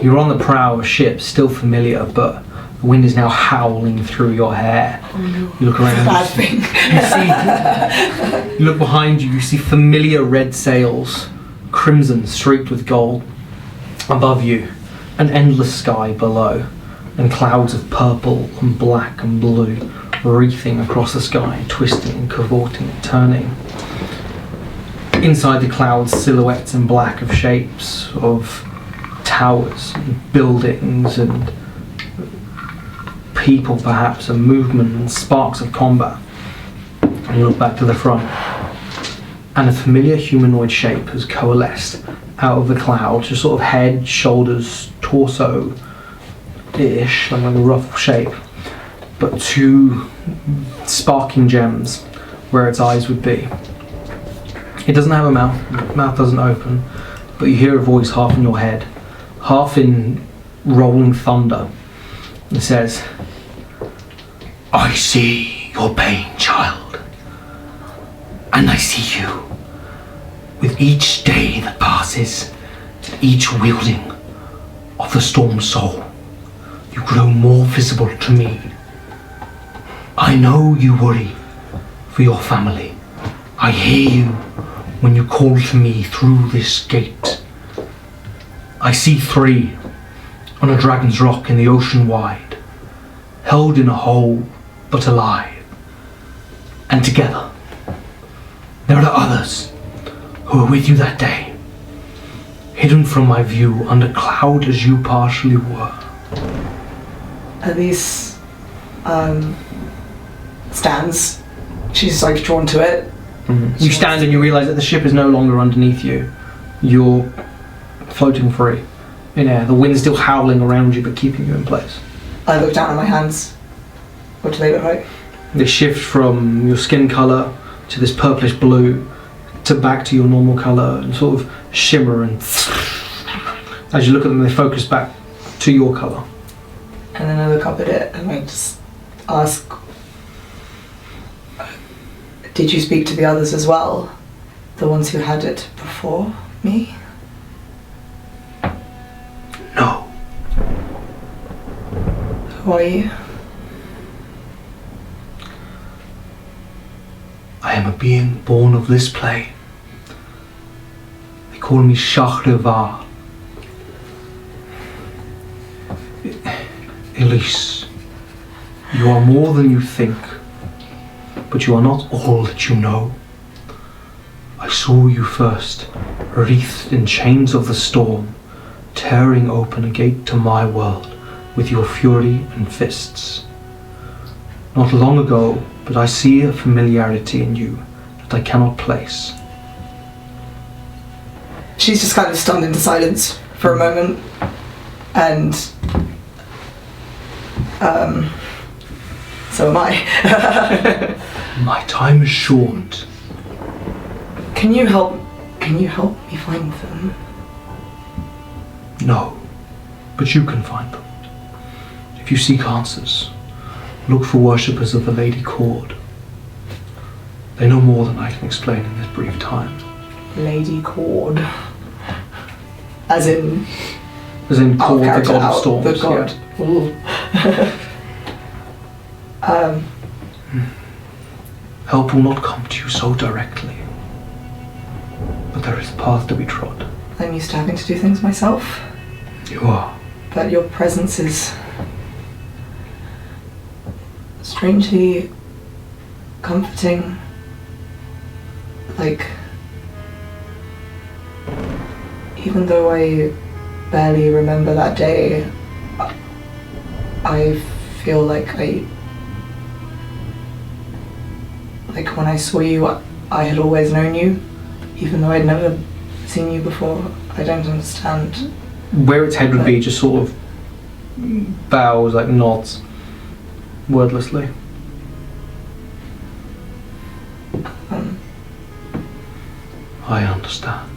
You're on the prow of a ship, still familiar, but the wind is now howling through your hair. You look around. Bad thing. You look behind you. You see familiar red sails, crimson streaked with gold. Above you, an endless sky below, and clouds of purple and black and blue wreathing across the sky, twisting and cavorting and turning. Inside the clouds, silhouettes in black of shapes of towers and buildings and people perhaps, and movement and sparks of combat. And you look back to the front, and a familiar humanoid shape has coalesced out of the clouds, just sort of head, shoulders, torso-ish, like a rough shape, but 2 sparking gems where its eyes would be. It doesn't have a mouth, the mouth doesn't open, but you hear a voice half in your head, half in rolling thunder. It says, "I see your pain, child, and I see you. With each day that passes, each wielding of the storm soul, you grow more visible to me. I know you worry for your family. I hear you when you call to me through this gate. I see 3 on a dragon's rock in the ocean wide, held in a hole but alive. And together, there are others who were with you that day, hidden from my view under cloud as you partially were." Elyse stands. She's like drawn to it. You stand and you realise that the ship is no longer underneath you. You're floating free in air. The wind's still howling around you but keeping you in place. I look down at my hands. What do they look like? They shift from your skin colour to this purplish blue to back to your normal colour and sort of shimmer, and as you look at them they focus back to your colour. And then I look up at it and I just ask, did you speak to the others as well? The ones who had it before me? No. Who are you? I am a being born of this plane. They call me Shahrivar. Elyse, you are more than you think, but you are not all that you know. I saw you first, wreathed in chains of the storm, tearing open a gate to my world with your fury and fists. Not long ago, but I see a familiarity in you that I cannot place. She's just kind of stunned into silence for a moment, and so am I. My time is short. Can you help me find them? No, but you can find them. If you seek answers, look for worshippers of the Lady Cord. They know more than I can explain in this brief time. Lady Cord. As in Cord, the god of storms. The god. Yeah. Help will not come to you so directly, but there is a path to be trod. I'm used to having to do things myself, You are. but your presence is strangely comforting. Like, even though I barely remember that day, I feel like when I saw you, I had always known you, even though I'd never seen you before. I don't understand. Where its head would be just sort of bows, like nods, wordlessly. I understand.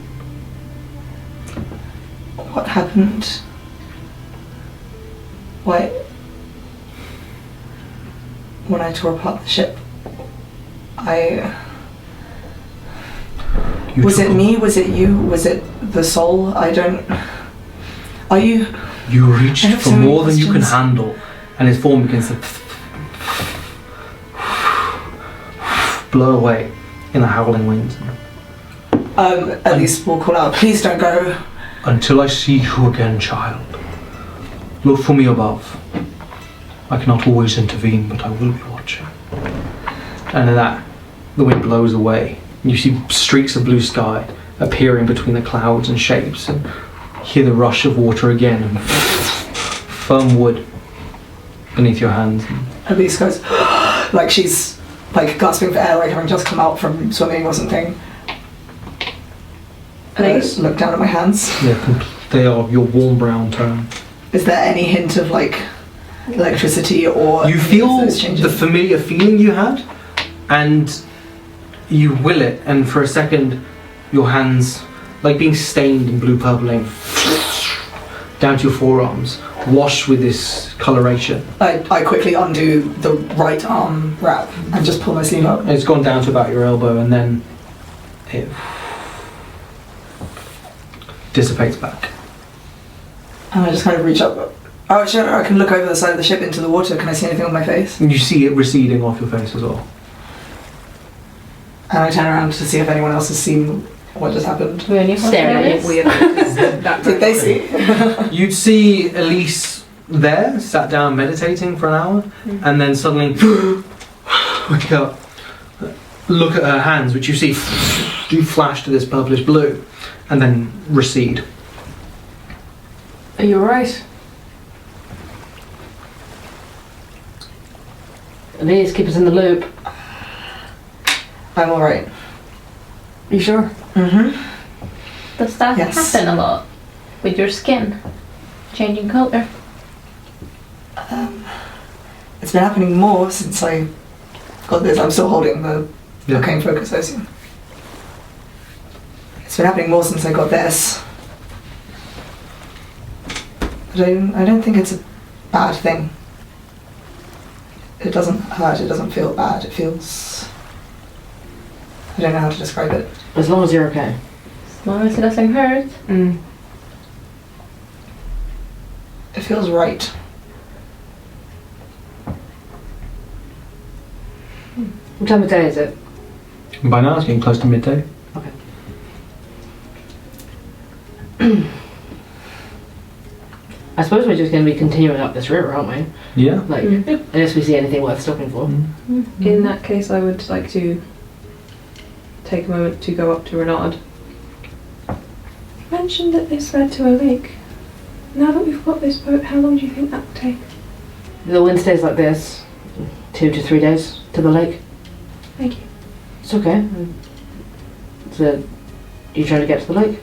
What happened? Why? When I tore apart the ship, Was it me? Was it you? Was it the soul? Are you? You reached I have for so many more than you can questions. handle, and his form begins to blow away in the howling wind. Elyse will call out, please don't go. Until I see you again, child. Look for me above. I cannot always intervene, but I will be watching. And in that, the wind blows away. You see streaks of blue sky appearing between the clouds and shapes, and hear the rush of water again, and firm wood beneath your hands. Elyse goes, like she's like gasping for air, like having just come out from swimming or something. Elyse? Look down at my hands. They are of your warm brown tone. Is there any hint of like electricity or You any of feel those changes? the familiar feeling you had, and you will it, and for a second, your hands, like being stained in blue-purple ink, down to your forearms, washed with this coloration. I quickly undo the right arm wrap and just pull my sleeve up. And it's gone down to about your elbow, and then it dissipates back. And I just kind of reach up. Oh, sure, I can look over the side of the ship into the water. Can I see anything on my face? And you see it receding off your face as well. And I turn around to see if anyone else has seen what just happened. Were any Staring at Australians? We have that Did they see? You'd see Elyse there, sat down meditating for an hour, and then suddenly wake up, look at her hands, which you see do flash to this purplish blue, and then recede. Are you alright? Elyse, keep us in the loop. I'm alright. You sure? Mm-hmm. Does that Yes. happen a lot with your skin changing color? It's been happening more since I got this. I'm still holding the arcane focus, I assume. It's been happening more since I got this. But I don't think it's a bad thing. It doesn't hurt, it doesn't feel bad, it feels... I don't know how to describe it. As long as you're okay. As long as it doesn't hurt. It feels right. What time of day is it? By now it's getting close to midday. I suppose we're just going to be continuing up this river, aren't we? Yeah. Like, unless we see anything worth stopping for. In that case, I would like to take a moment to go up to Renard. You mentioned that this led to a lake. Now that we've got this boat, how long do you think that will take? The wind stays like this, 2 to 3 days to the lake. Thank you. It's okay. So, you trying to get to the lake?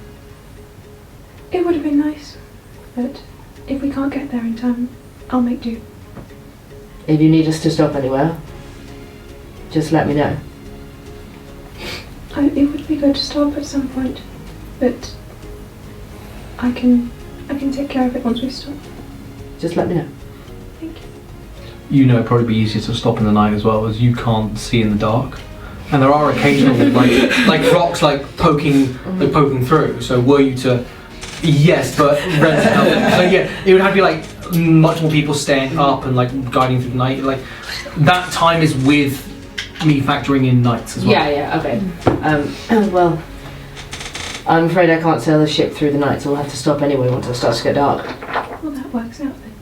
It would have been nice, but if we can't get there in time, I'll make do. If you need us to stop anywhere, just let me know. It would be good to stop at some point, but I can take care of it once we stop. Just let me know. Thank you. You know it'd probably be easier to stop in the night as well, as you can't see in the dark. And there are occasional like rocks poking through. So were you to yes, but so yeah, it would have to be like much more people staying up and like guiding through the night. Like that time is with me factoring in nights as well. Yeah, okay. Well, I'm afraid I can't sail the ship through the night, so we'll have to stop anyway once it starts to get dark. Well, that works out then.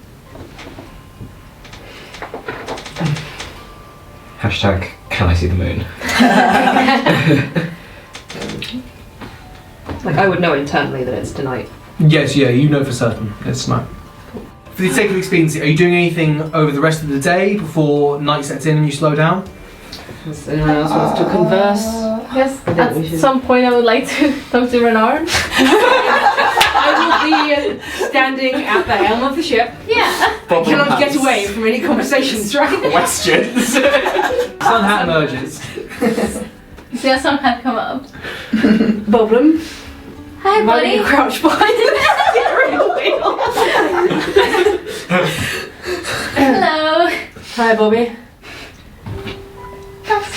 Hashtag, can I see the moon? Like, I would know internally that it's tonight. Yes, yeah, you know for certain it's night. For the sake of expediency, are you doing anything over the rest of the day before night sets in and you slow down? Does anyone else wants to converse? Yes, I think we at should- some point I would like to talk to Renard. I will be standing at the helm of the ship. Yeah. I cannot get away from any conversations, right? Questions. Sun hat emerges. See some had come up. Boblem, Hi, why don't buddy. you crouch behind the wheel? Hello. Hi, Bobby.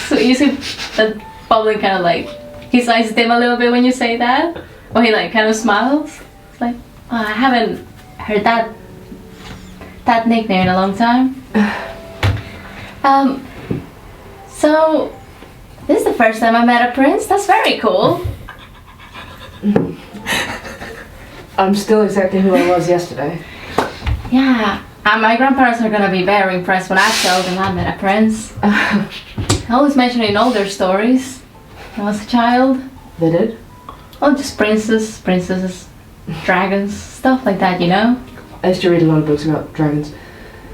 So you see that Boblem kind of like his eyes dim a little bit when you say that, or he like kind of smiles. It's like, oh, I haven't heard that nickname in a long time. So this is the first time I met a prince. That's very cool. I'm still exactly who I was yesterday. Yeah, my grandparents are gonna be very impressed when I tell them I met a prince. I always mention it in all their stories when I was a child. They did? Oh, just princesses, dragons, stuff like that, you know? I used to read a lot of books about dragons.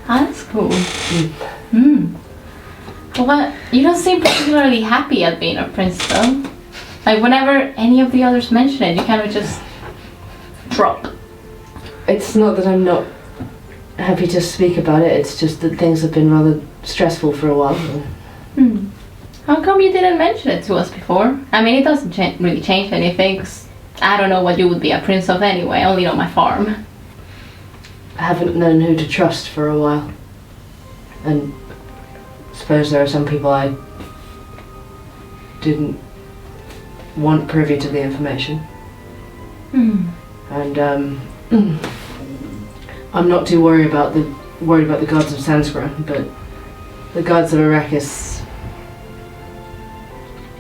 Ah, that's cool. Well, you don't seem particularly happy at being a prince, though. Like, whenever any of the others mention it, you kind of just drop. It's not that I'm not happy to speak about it, it's just that things have been rather stressful for a while. How come you didn't mention it to us before? I mean, it doesn't really change anything, 'cause I don't know what you would be a prince of anyway, I only know my farm. I haven't known who to trust for a while. And I suppose there are some people I didn't want privy to the information. And I'm not too worried about the gods of Sanskra, but the gods of Arrakis,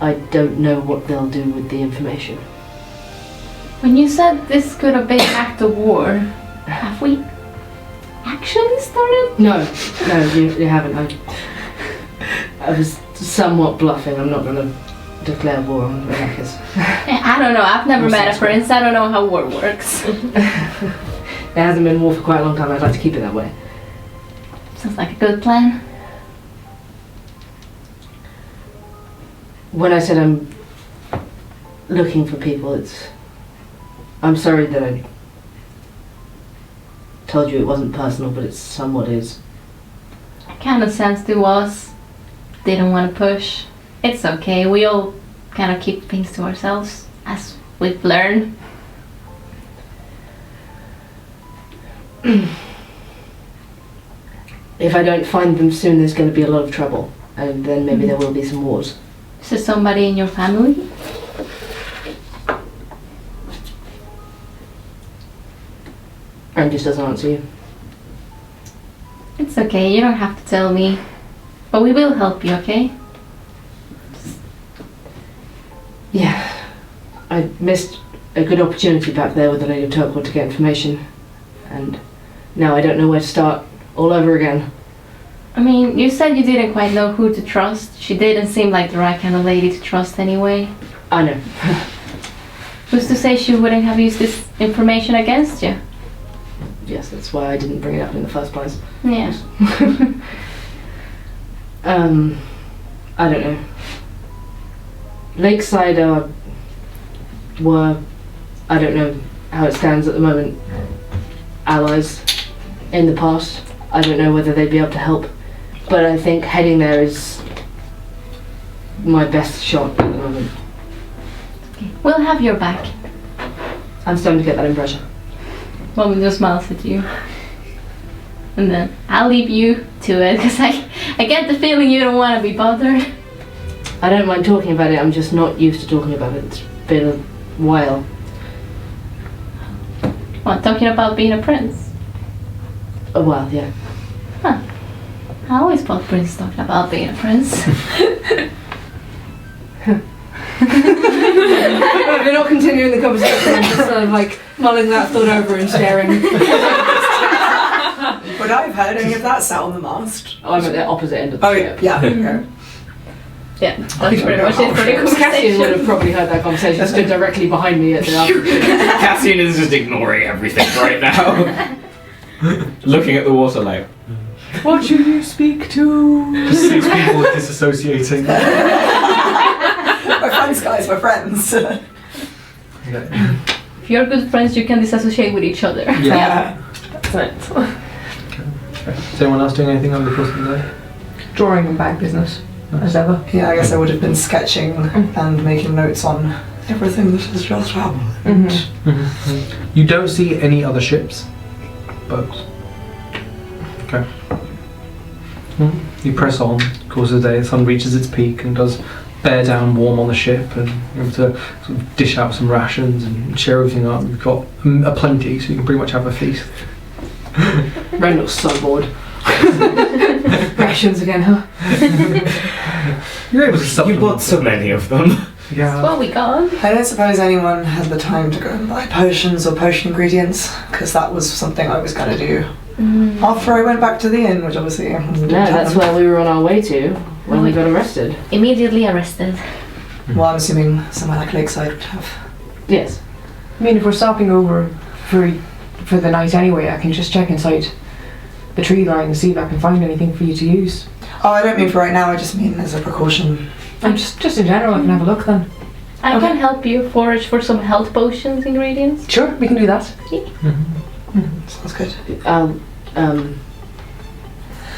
I don't know what they'll do with the information. When you said this could have been an act of war, have we actually started? No, you haven't. I was somewhat bluffing. I'm not going to declare war on Arrakis. I don't know, I've never met a prince, I don't know how war works. There hasn't been war for quite a long time, I'd like to keep it that way. Sounds like a good plan. When I said I'm looking for people, I'm sorry that I told you it wasn't personal, but it somewhat is. It kind of sensed to us. Didn't want to push. It's okay, we all kind of keep things to ourselves, as we've learned. If I don't find them soon, there's going to be a lot of trouble, and then maybe there will be some wars. Is there somebody in your family? And just doesn't answer you. It's okay, you don't have to tell me. But we will help you, okay? Yeah. I missed a good opportunity back there with the Lady of Turquoise to get information. And now I don't know where to start all over again. I mean, you said you didn't quite know who to trust. She didn't seem like the right kind of lady to trust anyway. I know. Who's to say she wouldn't have used this information against you? Yes, that's why I didn't bring it up in the first place. Yeah. I don't know. Lakeside were, I don't know how it stands at the moment, allies in the past. I don't know whether they'd be able to help, but I think heading there is my best shot at the moment. Okay. We'll have your back. I'm starting to get that impression. Woman just smiles at you. And then I'll leave you to it, because I get the feeling you don't want to be bothered. I don't mind talking about it, I'm just not used to talking about it. It's been a while. What, talking about being a prince? A while, yeah. Huh. I always thought Prince talking about being a prince. We're not continuing the conversation, I'm just sort of like mulling that thought over and staring. Would I have heard any of that sat on the mast? Oh, I'm at the opposite end of the Oh ship. yeah. Okay. Yeah, that's pretty much it for the Cassian would conversation. have probably heard that conversation, stood directly behind me at the Cassian is just ignoring everything right now. Looking at the water like, What should you speak to? Just 6 people disassociating. We're friends, guys. We're friends. Okay. If you're good friends, you can disassociate with each other. Yeah. That's it. Is anyone else doing anything over the course of the day? Drawing and bag business, as ever. Yeah, I guess I would have been sketching and making notes on everything that has just happened. You don't see any other ships, boats. Okay. You press on, course of the day, the sun reaches its peak and does bear down warm on the ship, and you're able to sort of dish out some rations and share everything up. You've got a plenty, so you can pretty much have a feast. Randall's so bored. Rations again, huh? You're able to You supplement. bought so many of them. Yeah. Well, we got. I don't suppose anyone had the time to go and buy potions or potion ingredients, because that was something I was going to do after I went back to the inn, which obviously didn't No, that's happen. where we were on our way to when we got arrested. Immediately arrested. Well, I'm assuming somewhere like Lakeside would have. Yes. I mean, if we're stopping over for the night anyway, I can just check inside the tree line and see if I can find anything for you to use. Oh, I don't mean for right now, I just mean as a precaution. And just in general, I can have a look then. I Okay. can help you forage for some health potions ingredients. Sure, we can do that. Sounds good. I'll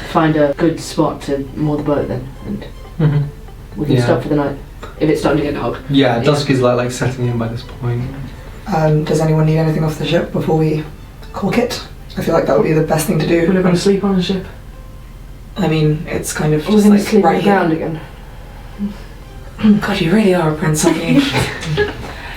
find a good spot to moor the boat then, and Mhm. we can Yeah. stop for the night if it's starting to get dark. Yeah, dusk is like setting in by this point. Does anyone need anything off the ship before we caulk it? I feel like that would be the best thing to We're do. not going to sleep on the ship. I mean, it's kind of We're just going like to sleep on right the ground here. again. God, you really are a prince, aren't you?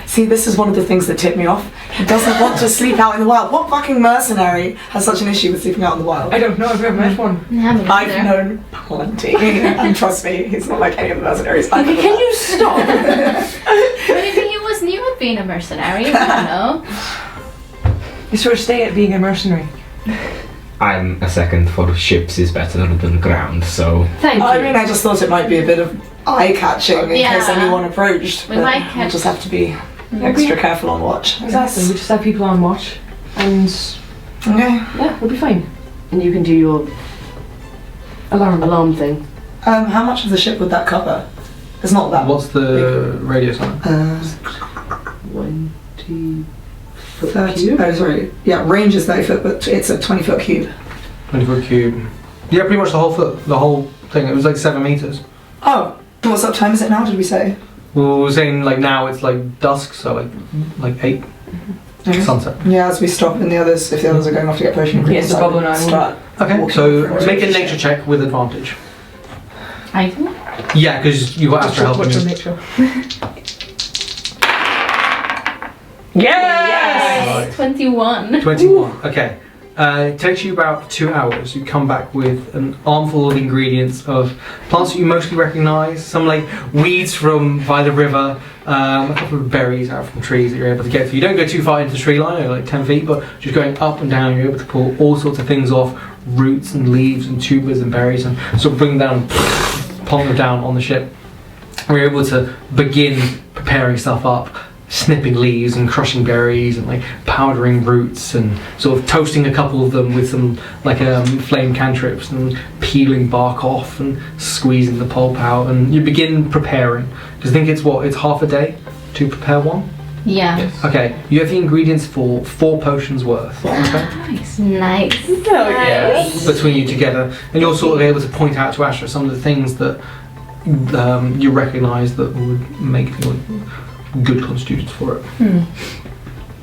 See, this is one of the things that tipped me off. He doesn't want to sleep out in the wild. What fucking mercenary has such an issue with sleeping out in the wild? I don't know, I've never met one. Yeah, me I've neither. known plenty, and trust me, he's not like any of the mercenaries. I've Okay, ever can met. you stop? Maybe he was new at being a mercenary. I don't know. You sort of stay at being a mercenary. I'm a second for ships is better than ground, so Thank you. I mean, I just thought it might be a bit of eye-catching in Yeah. case anyone approached. We but might we'll catch- just have to be extra careful on watch. I Exactly, we guess. just have people on watch. And Okay. yeah, we'll be fine. And you can do your alarm thing. How much of the ship would that cover? It's not that. What's the radius on it? 20 foot 30. cube? Oh, sorry. Yeah, range is 30 foot, but it's a 20-foot cube. 20-foot cube. Yeah, pretty much the whole thing. It was like 7 meters. Oh, what's up time is it now? Did we say? Well, we were saying like now it's like dusk, so like 8 sunset. Yeah, as we stop and the others, if the others are going off to get potion ingredients, so I Boblem would and I will- start. Okay, walking so through make a the nature ship. check with advantage. I do. Yeah, because you got Astra helping What's your you. nature? Yes! 21. 21. Okay. It takes you about 2 hours. You come back with an armful of ingredients of plants that you mostly recognise, some like weeds from by the river, a couple of berries out from trees that you're able to get to. You don't go too far into the tree line, like 10 feet, but just going up and down, you're able to pull all sorts of things off, roots and leaves and tubers and berries, and sort of bring them down, plonk them down on the ship. And you're able to begin preparing stuff up, snipping leaves and crushing berries and like powdering roots and sort of toasting a couple of them with some like flame cantrips and peeling bark off and squeezing the pulp out, and you begin preparing. Because I think it's half a day to prepare one. Yeah. Okay, you have the ingredients for 4 potions worth. Okay. Nice. Nice. Between you together, and you're sort of able to point out to Astra some of the things that you recognise that would make you good constituents for it.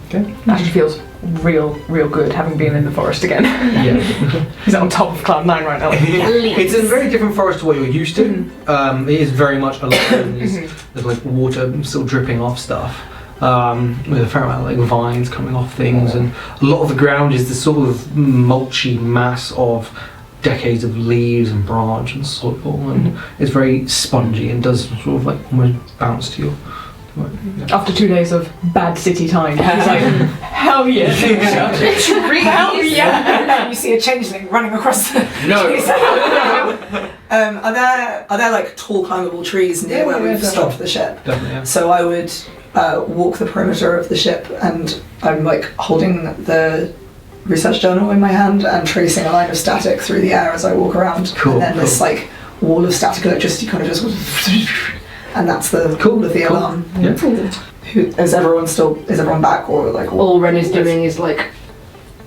Okay. Actually feels real good having been in the forest again. Yeah. He's on top of cloud 9 right now. It's a very different forest to what you're used to. It is very much alive. There's like water still dripping off stuff. With a fair amount of like vines coming off things, and a lot of the ground is this sort of mulchy mass of decades of leaves and branch and soil, and it's very spongy and does sort of like almost bounce to your. After 2 days of bad city time, he's like, hell yeah. Hell yeah. You see a changeling running across the No. trees. Are there like tall climbable trees near where we've stopped the ship? Definitely, yeah. So I would walk the perimeter of the ship, and I'm like holding the research journal in my hand and tracing a line of static through the air as I walk around. Cool, And then cool. this like wall of static electricity kind of just and that's the Cool, of the cool. alarm. Yeah. Is everyone back, or like All Ren is doing is like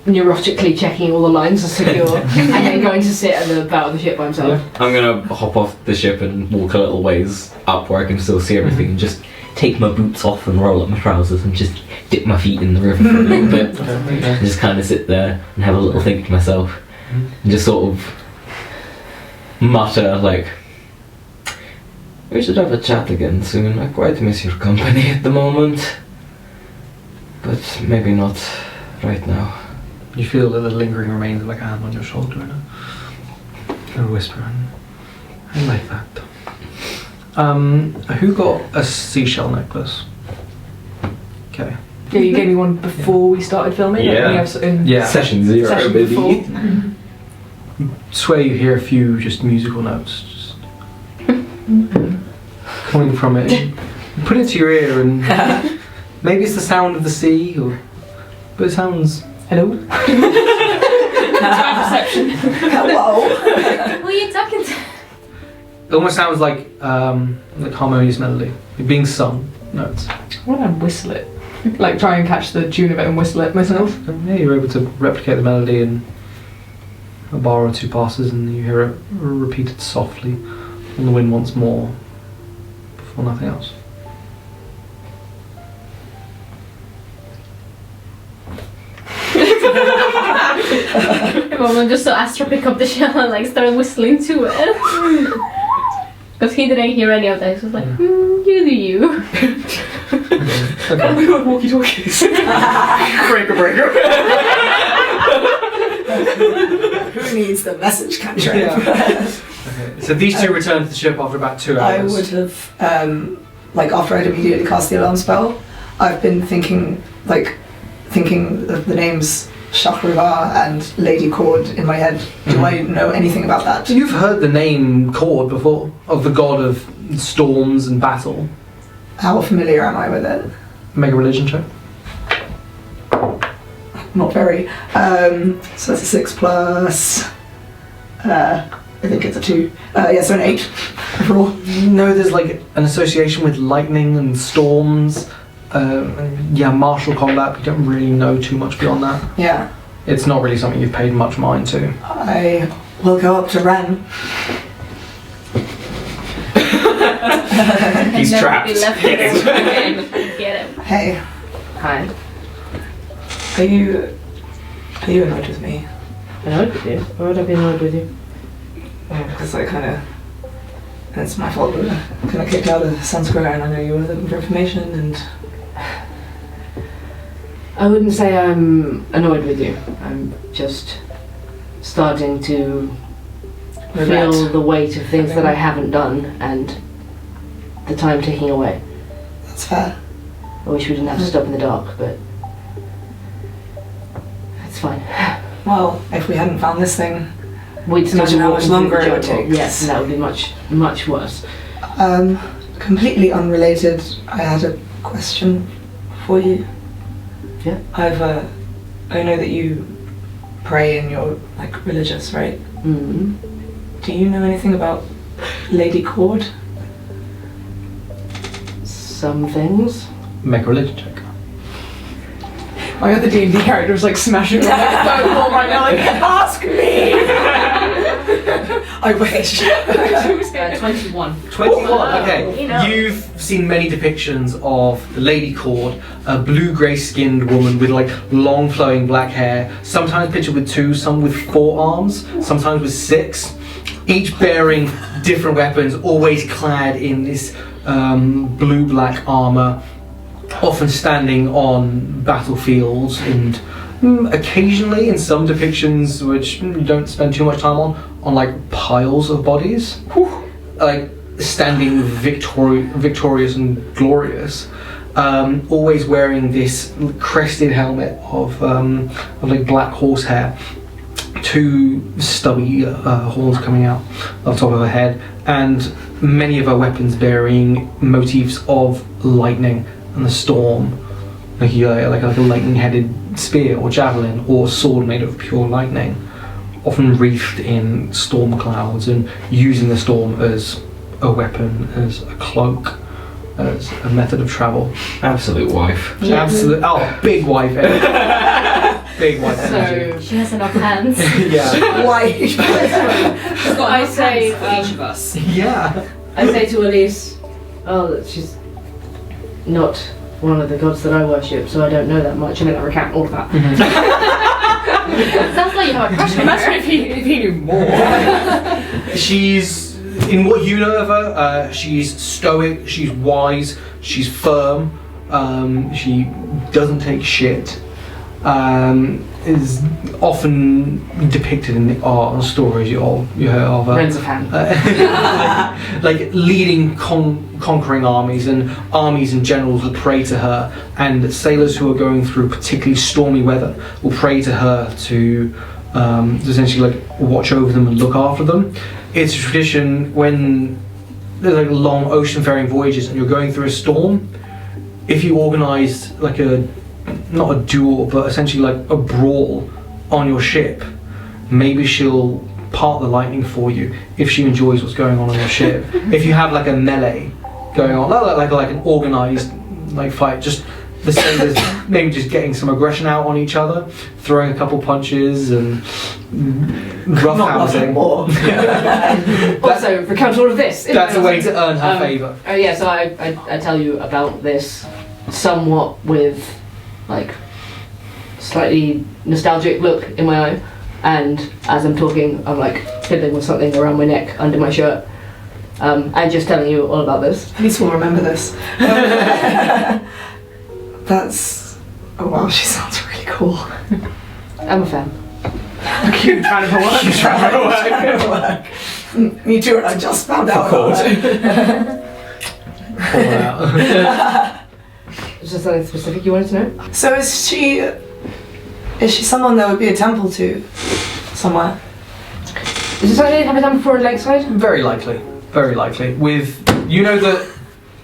neurotically checking all the lines are secure and then going to sit at the bow of the ship by himself. I'm gonna hop off the ship and walk a little ways up where I can still see everything and just take my boots off and roll up my trousers and just dip my feet in the river for a little bit. And just kind of sit there and have a little think to myself and just sort of mutter like, we should have a chat again soon. I quite miss your company at the moment, but maybe not right now. You feel that the lingering remains of like a hand on your shoulder and a whisper. I like that. Who got a seashell necklace? Okay. Yeah, you gave me one before we started filming. Yeah. We have in Yeah. Session 0, session baby. before. Swear you hear a few just musical notes just coming from it. You put it to your ear and maybe it's the sound of the sea, but it sounds. Hello. Perception. Hello. Who are you talking to? It almost sounds like harmonious melody. You're being sung notes. Why don't I whistle it? Like try and catch the tune of it and whistle it myself. And yeah, you're able to replicate the melody in a bar or two passes, and you hear it repeated softly on the wind once more before nothing else. Well, just so Astra pick up the shell and like start whistling to it. Because he didn't hear any of that. He was like, you do you. Okay. We got walkie-talkies. Breaker. Who needs the message cantrip? Okay. So these two return to the ship after about 2 I hours. would have, like after I'd immediately cast the alarm spell, I've been thinking of the names Shahrivar and Lady Cord in my head. Do I know anything about that? So you've heard the name Cord before, of the god of storms and battle. How familiar am I with it? Make a religion check. Not very. So that's a 6 plus. I think it's a 2. Yeah, so an 8 overall. You know there's like an association with lightning and storms. Martial combat, but you don't really know too much beyond that. Yeah. It's not really something you've paid much mind to. I will go up to Ren. He's And never trapped. be left alone again. Get him. Hey, Hi. are you annoyed with me? Annoyed with you? Why would I be annoyed with you? Because I kind of, it's my fault, but I kind of kicked out of Sanskra, and I know you were looking for information, and I wouldn't say I'm annoyed with you. I'm just starting to feel regret. the weight of things that I haven't done and the time ticking away. That's fair. I wish we didn't have to stop in the dark, but it's fine. Well, if we hadn't found this thing, We'd still Imagine be how much walking through longer the it would jungle. take. Yes, and that would be much, much worse. completely unrelated, I had a question for you. Yeah. I know that you pray and you're like religious, right? Mm. Do you know anything about Lady Cord? Some things. Make a religion check. My other D&D character was like smashing on the phone wall right now, like, ask me! I wish. 21. 21, okay. You know. You've seen many depictions of the Lady Cord, a blue-grey skinned woman with like long flowing black hair, sometimes pictured with 2, some with 4 arms, sometimes with 6, each bearing different weapons, always clad in this blue-black armour, often standing on battlefields and occasionally in some depictions, which you don't spend too much time on like piles of bodies, like standing victorious and glorious, always wearing this crested helmet of like black horsehair, 2 stubby horns coming out of the top of her head, and many of her weapons bearing motifs of lightning and the storm, like a lightning-headed spear or javelin or sword made of pure lightning, often wreathed in storm clouds and using the storm as a weapon, as a cloak, as a method of travel. Absolute wife. Yeah. Absolute, big wife energy. Big wife energy. She has enough hands. Yeah. Why? I say, each of us. Yeah. I say to Elyse, oh, that she's not one of the gods that I worship, so I don't know that much, and then I recount all of that. Sounds like you have a crush on Imagine her. if he knew more. She's, in what you know of her, she's stoic, she's wise, she's firm, she doesn't take shit. is often depicted in the art and stories you heard of her. Ren's a fan. Like leading conquering armies, and armies and generals will pray to her, and sailors who are going through particularly stormy weather will pray to her to essentially like watch over them and look after them. It's a tradition when there's like long ocean faring voyages and you're going through a storm, if you organised like not a duel, but essentially like a brawl on your ship, maybe she'll part the lightning for you if she enjoys what's going on your ship. If you have like a melee going on, like an organised like fight, just the sailors maybe just getting some aggression out on each other, throwing a couple punches and roughhousing. Also, recount all of this. That's a way to earn her favour. Oh yeah, so I tell you about this somewhat with like slightly nostalgic look in my eye, and as I'm talking I'm like fiddling with something around my neck under my shirt, and just telling you all about this. At least we'll remember this. That's... Oh wow, she sounds really cool. I'm a fan. Cute trying to work. She's trying to work. Me too, and I just found out about it. Is there something specific you wanted to know? So is she someone there would be a temple to somewhere? Is this something they have done before in Lakeside? Very likely. Very likely. With that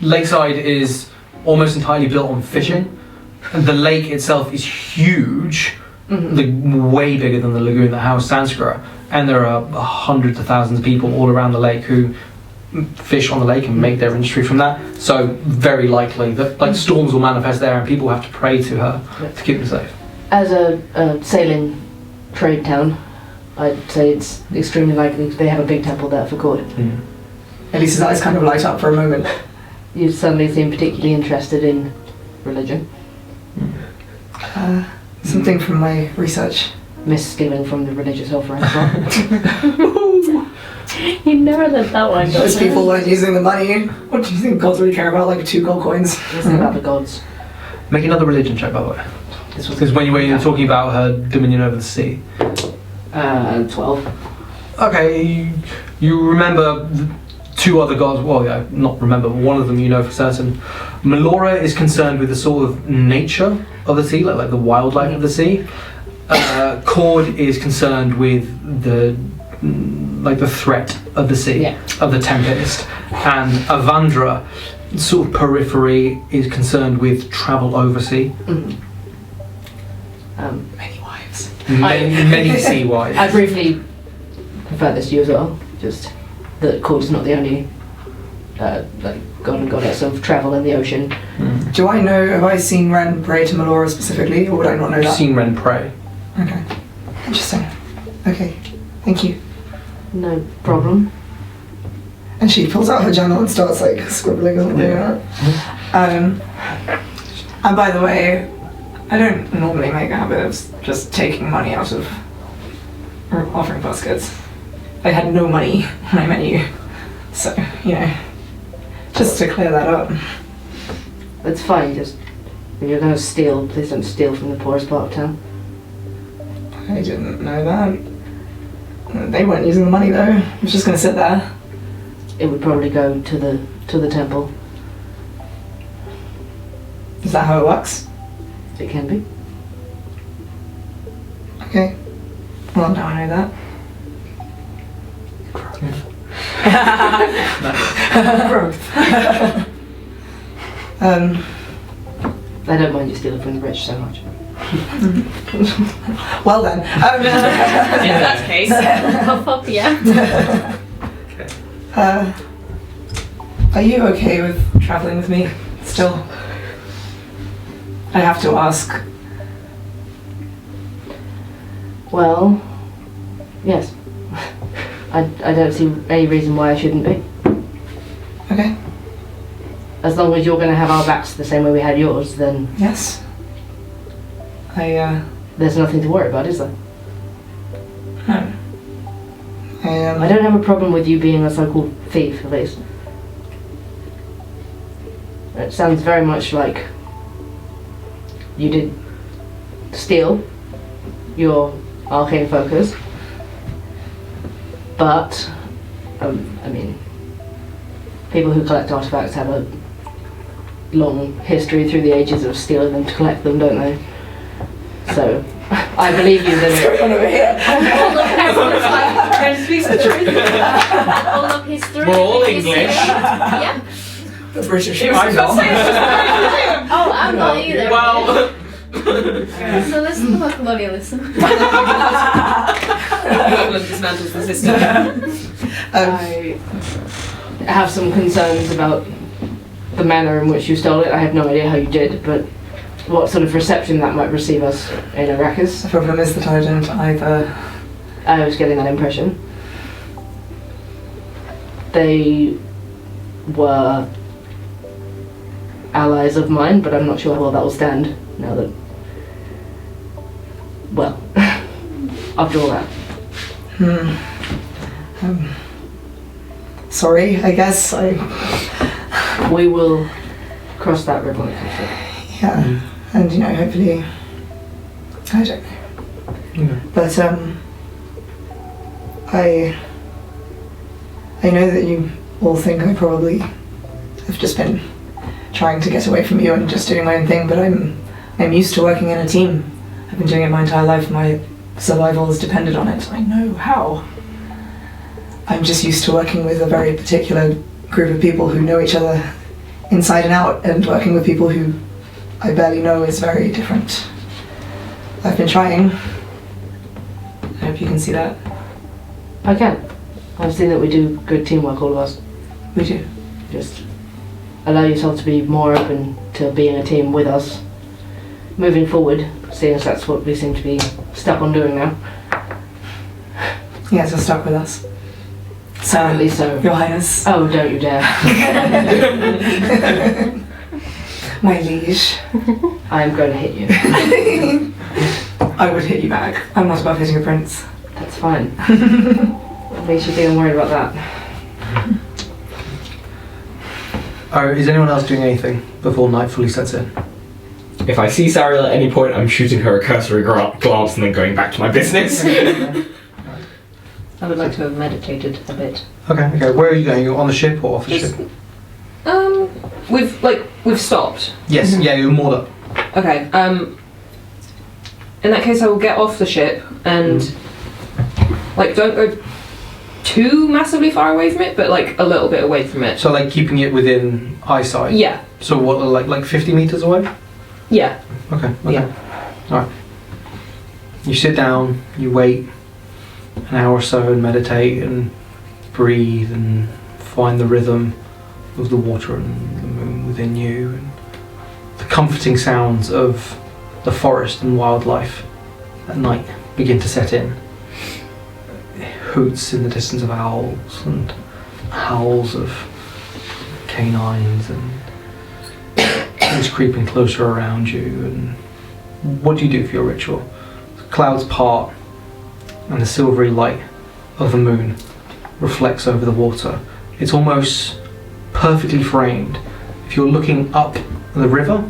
Lakeside is almost entirely built on fishing. And the lake itself is huge, like way bigger than the lagoon that housed Sanskra. And there are hundreds of thousands of people all around the lake who fish on the lake and make their industry from that. So very likely that like storms will manifest there and people have to pray to her to keep them safe. As a sailing trade town, I'd say it's extremely likely they have a big temple there for Cord. Elyse's eyes kind of light up for a moment. You suddenly seem particularly interested in religion. Something from my research. Miss stealing from the religious offering as well. You never let that one go. Those people weren't using the money. What do you think gods really care about? Like 2 gold coins? It's about the gods. Make another religion check, by the way. This was Because when you were talking about her dominion over the sea. 12. Okay, you remember the 2 other gods, well yeah, not remember, but one of them you know for certain. Melora is concerned with the sort of nature of the sea, like the wildlife of the sea. Cord is concerned with the threat of the sea, of the tempest. And Avandra, sort of periphery, is concerned with travel oversea. Many wives. Many sea wives. I briefly refer this to you as well, just that Cord is not the only god and goddess of travel in the ocean. Do I know, have I seen Ren pray to Melora specifically, or would I not know I've that? seen Ren pray. Okay. Interesting. Okay. Thank you. No problem. And she pulls out her journal and starts like scribbling or something. And by the way, I don't normally make a habit of just taking money out of offering baskets. I had no money when I met you. So, just to clear that up. It's fine, just when you're gonna steal, please don't steal from the poorest part of town. I didn't know that. They weren't using the money though. It was just gonna sit there. It would probably go to the temple. Is that how it works? It can be. Okay. Well, now I know that. Growth. I don't mind you stealing from the rich so much. Well then. In that case. Puff up, yeah. Are you okay with traveling with me still? I have to ask. Well, yes. I don't see any reason why I shouldn't be. Okay. As long as you're going to have our backs the same way we had yours, then Yes. there's nothing to worry about, is there? No. I don't have a problem with you being a so-called thief, at least. It sounds very much like you did steal your arcane focus, but I mean, people who collect artifacts have a long history through the ages of stealing them to collect them, don't they? So, I believe you that What's going on over here? All of history. We're all English. Yeah. The British. I'm not. Oh, I'm not either. Well, So let's talk about colonialism. Boblem dismantles the system. I have some concerns about the manner in which you stole it. I have no idea how you did, but what sort of reception that might receive us in Arrakis. The problem is that I don't either. I was getting that impression. They were allies of mine, but I'm not sure how well that will stand now that... Well, after all that. Sorry, I guess. We will cross that river when it comes to it. Yeah. And, you know, hopefully. I don't know. Okay. But, I know that you all think I probably have just been trying to get away from you and just doing my own thing, but I'm used to working in a team. I've been doing it my entire life. My survival has depended on it. I know how. I'm just used to working with a very particular group of people who know each other inside and out, and working with people who I barely know is very different. I've been trying. I hope you can see that. I can. I've seen that we do good teamwork, all of us. We do. Just allow yourself to be more open to being a team with us moving forward, seeing as that's what we seem to be stuck on doing now. Yes, you're stuck with us. Sadly so. Your Highness. Oh, don't you dare. My liege. I am going to hit you. I would hit you back. I'm not above hitting a prince. That's fine. At least you think I'm worried about that. is anyone else doing anything before night fully sets in? If I see Sariel at any point, I'm shooting her a cursory glance and then going back to my business. I would like to have meditated a bit. Okay. Where are you going? You're on the ship or off the ship? We've stopped. Yes, yeah, you're moored up. Okay. In that case, I will get off the ship and don't go too massively far away from it, but a little bit away from it. So keeping it within eyesight? Yeah. So what, like 50 meters away? Yeah. Okay. Yeah. Alright. You sit down, you wait an hour or so and meditate and breathe and find the rhythm of the water and the moon within you and the comforting sounds of the forest and wildlife at night begin to set in. Hoots in the distance of owls and howls of canines and things creeping closer around you. And what do you do for your ritual? The clouds part and the silvery light of the moon reflects over the water. It's almost perfectly framed. If you're looking up the river,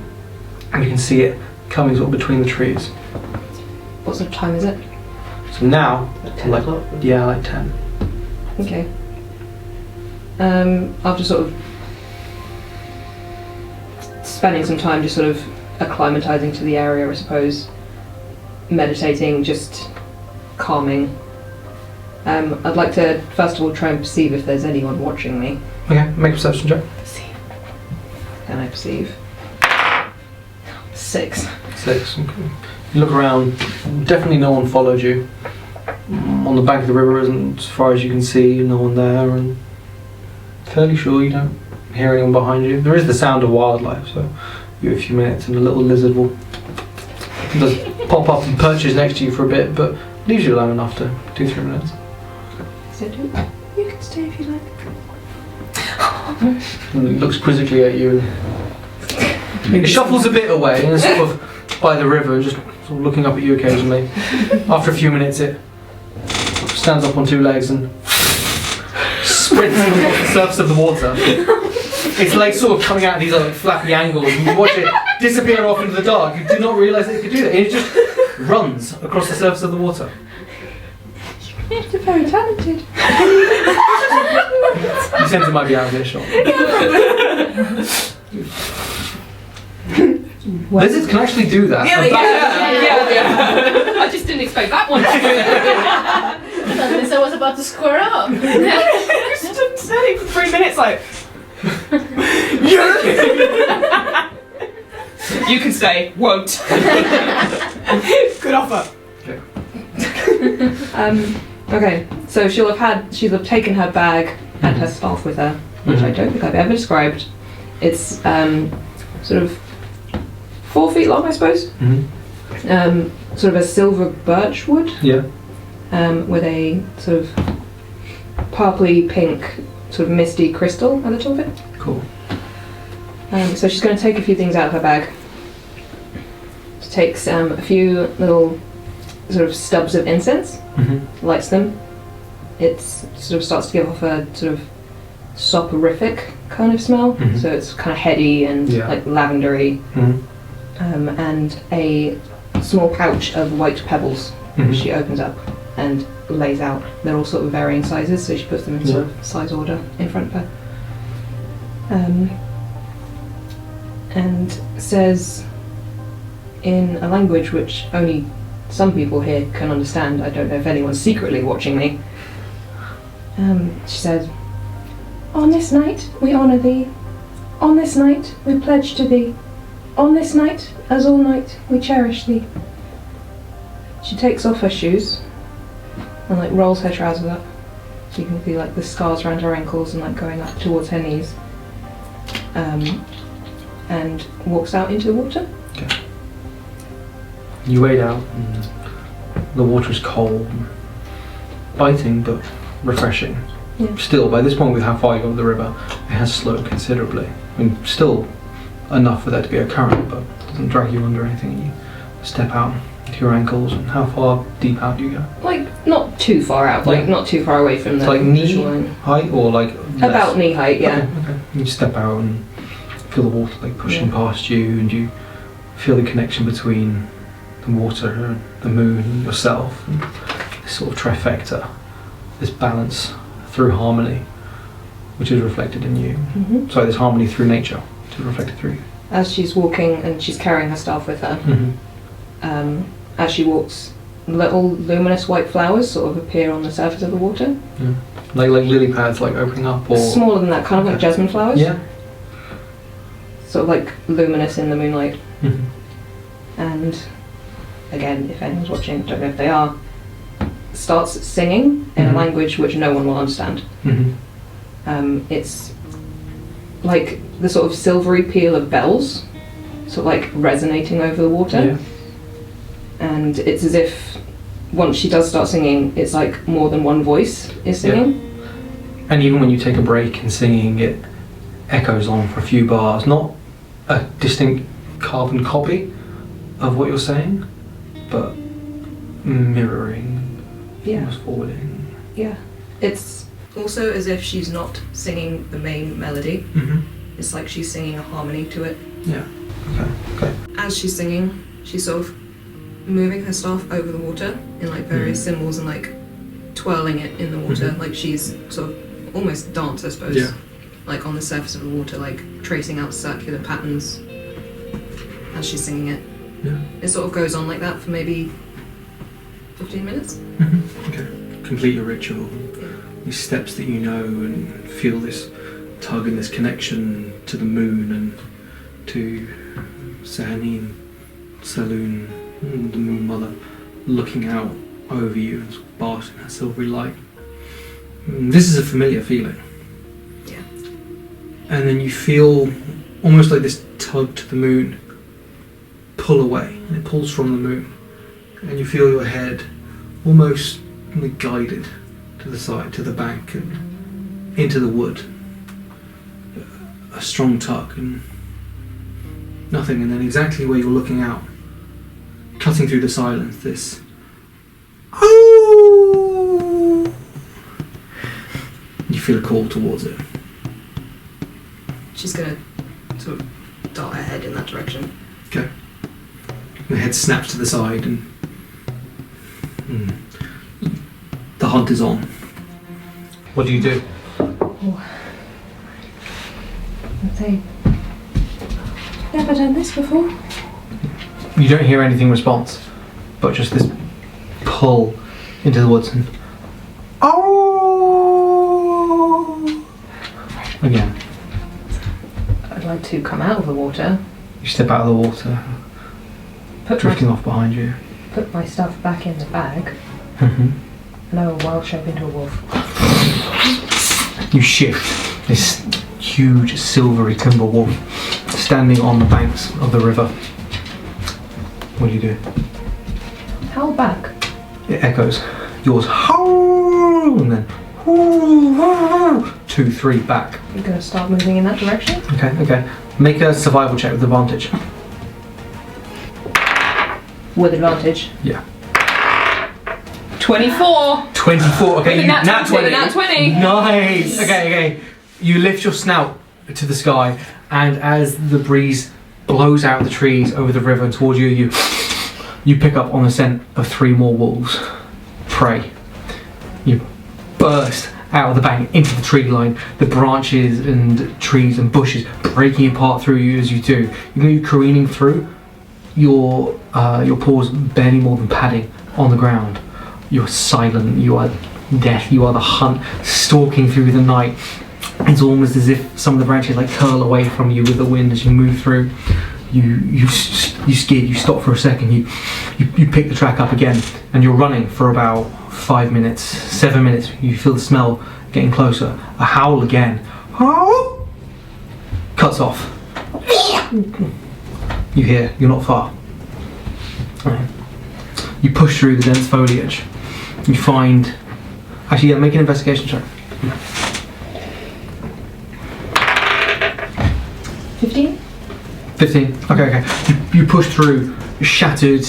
and you can see it coming sort of between the trees. What sort of time is it? So now, 10 o'clock? Yeah, like 10. Okay. After sort of spending some time just sort of acclimatizing to the area, I suppose, meditating, just calming. I'd like to first of all try and perceive if there's anyone watching me. Okay, make a perception check. Can I perceive? 6. 6. Okay. You look around, definitely no one followed you. On the bank of the river isn't, as far as you can see, no one there, and fairly sure you don't hear anyone behind you. There is the sound of wildlife, so give it a few minutes and a little lizard will just pop up and perches next to you for a bit, but leaves you alone enough to 2-3 minutes. You can stay if you like. And it looks quizzically at you and it shuffles a bit away and is sort of by the river, just sort of looking up at you occasionally. After a few minutes it stands up on 2 legs and sprints across the surface of the water. Its legs sort of coming out at these flappy angles and you watch it disappear off into the dark. You did not realise that it could do that. It just runs across the surface of the water. You're very talented. You sense it might be out of earshot. Lizards can actually do that. Yeah. I just didn't expect that one. Suddenly I was about to square up. Stood standing for 3 minutes like. You can say, won't. Good offer. Okay, so she'll have taken her bag and her staff with her, which I don't think I've ever described. It's sort of 4 feet long, I suppose. Sort of a silver birch wood. Yeah. With a sort of purpley pink, sort of misty crystal at the top of it. Cool. So she's going to take a few things out of her bag. She takes a few little sort of stubs of incense, lights them. It sort of starts to give off a sort of soporific kind of smell, so it's kind of heady and like lavendery. And a small pouch of white pebbles which she opens up and lays out. They're all sort of varying sizes, so she puts them in sort of size order in front of her. And says in a language which only some people here can understand, I don't know if anyone's secretly watching me, she said, On this night we honour thee. On this night we pledge to thee. On this night, as all night, we cherish thee. She takes off her shoes and like rolls her trousers up, so you can see like the scars around her ankles and like going up towards her knees, and walks out into the water. Okay. You wade out, and the water is cold, and biting but refreshing. Yeah. Still, by this point, with how far you go up the river, it has slowed considerably. I mean, still enough for there to be a current, but it doesn't drag you under anything. You step out to your ankles, and how far deep out do you go? Like not too far out, like not too far away from the like knee shoreline. height, or like less? About knee height, yeah. Okay. You step out and feel the water like pushing past you, and you feel the connection between the water and the moon and yourself, and this sort of trifecta, this balance through harmony, which is reflected in you. Sorry, this harmony through nature, which is reflected through you. As she's walking and she's carrying her staff with her, as she walks, little luminous white flowers sort of appear on the surface of the water. Yeah. Like lily pads, like opening up, or smaller than that, kind of like jasmine flowers. Yeah. Sort of like luminous in the moonlight. And again, if anyone's watching, don't know if they are, starts singing in a language which no one will understand. It's like the sort of silvery peal of bells, sort of like resonating over the water. Yeah. And it's as if once she does start singing, it's like more than one voice is singing. And even when you take a break in singing, it echoes on for a few bars, not a distinct carbon copy of what you're saying, but mirroring, almost forwarding. Yeah. It's also as if she's not singing the main melody. It's like she's singing a harmony to it. Yeah. Okay. As she's singing, she's sort of moving her staff over the water in like various symbols and like twirling it in the water, like she's sort of almost dance, I suppose. Yeah. Like on the surface of the water, like tracing out circular patterns as she's singing it. Yeah. It sort of goes on like that for maybe 15 minutes. Okay. Complete your ritual. These steps that you know, and feel this tug and this connection to the moon and to Sahanin, Saloon, the Moon Mother, looking out over you and basking in that silvery light. This is a familiar feeling. Yeah. And then you feel almost like this tug to the moon pull away, and it pulls from the moon, and you feel your head almost like guided to the side, to the bank, and into the wood. A strong tug and nothing, and then exactly where you're looking out, cutting through the silence, this "Oh!" You feel a call towards it. She's gonna sort of dart her head in that direction. Okay. The head snaps to the side and The hunt is on. What do you do? I'd say, never done this before. You don't hear anything in response, but just this pull into the woods and again. I'd like to come out of the water, You step out of the water, drifting off behind you. put my stuff back in the bag, Mhm. and I will wild shape into a wolf. You shift this huge silvery timber wolf standing on the banks of the river. What do you do? Howl back. It echoes. Yours howl and then 2, 3 back. I'm gonna start moving in that direction. Okay. Make a survival check with advantage. With advantage. Yeah. 24! 24. Okay, With a you nat 20, with a nat 20. Nice. Okay. You lift your snout to the sky, and as the breeze blows out the trees over the river towards you, you pick up on the scent of 3 more wolves. Prey. You burst out of the bank into the tree line, the branches and trees and bushes breaking apart through you as you do. You're careening through. Your paws barely more than padding on the ground. You're silent. You are death. You are the hunt stalking through the night. It's almost as if some of the branches like curl away from you with the wind as you move through. You skid. You stop for a second. You pick the track up again, and you're running for about 5 minutes, 7 minutes. You feel the smell getting closer. A howl again. Howl! Cuts off. You hear. You're not far. Right. You push through the dense foliage. You find. Actually, yeah, make an investigation check. 15? 15. Okay. You push through shattered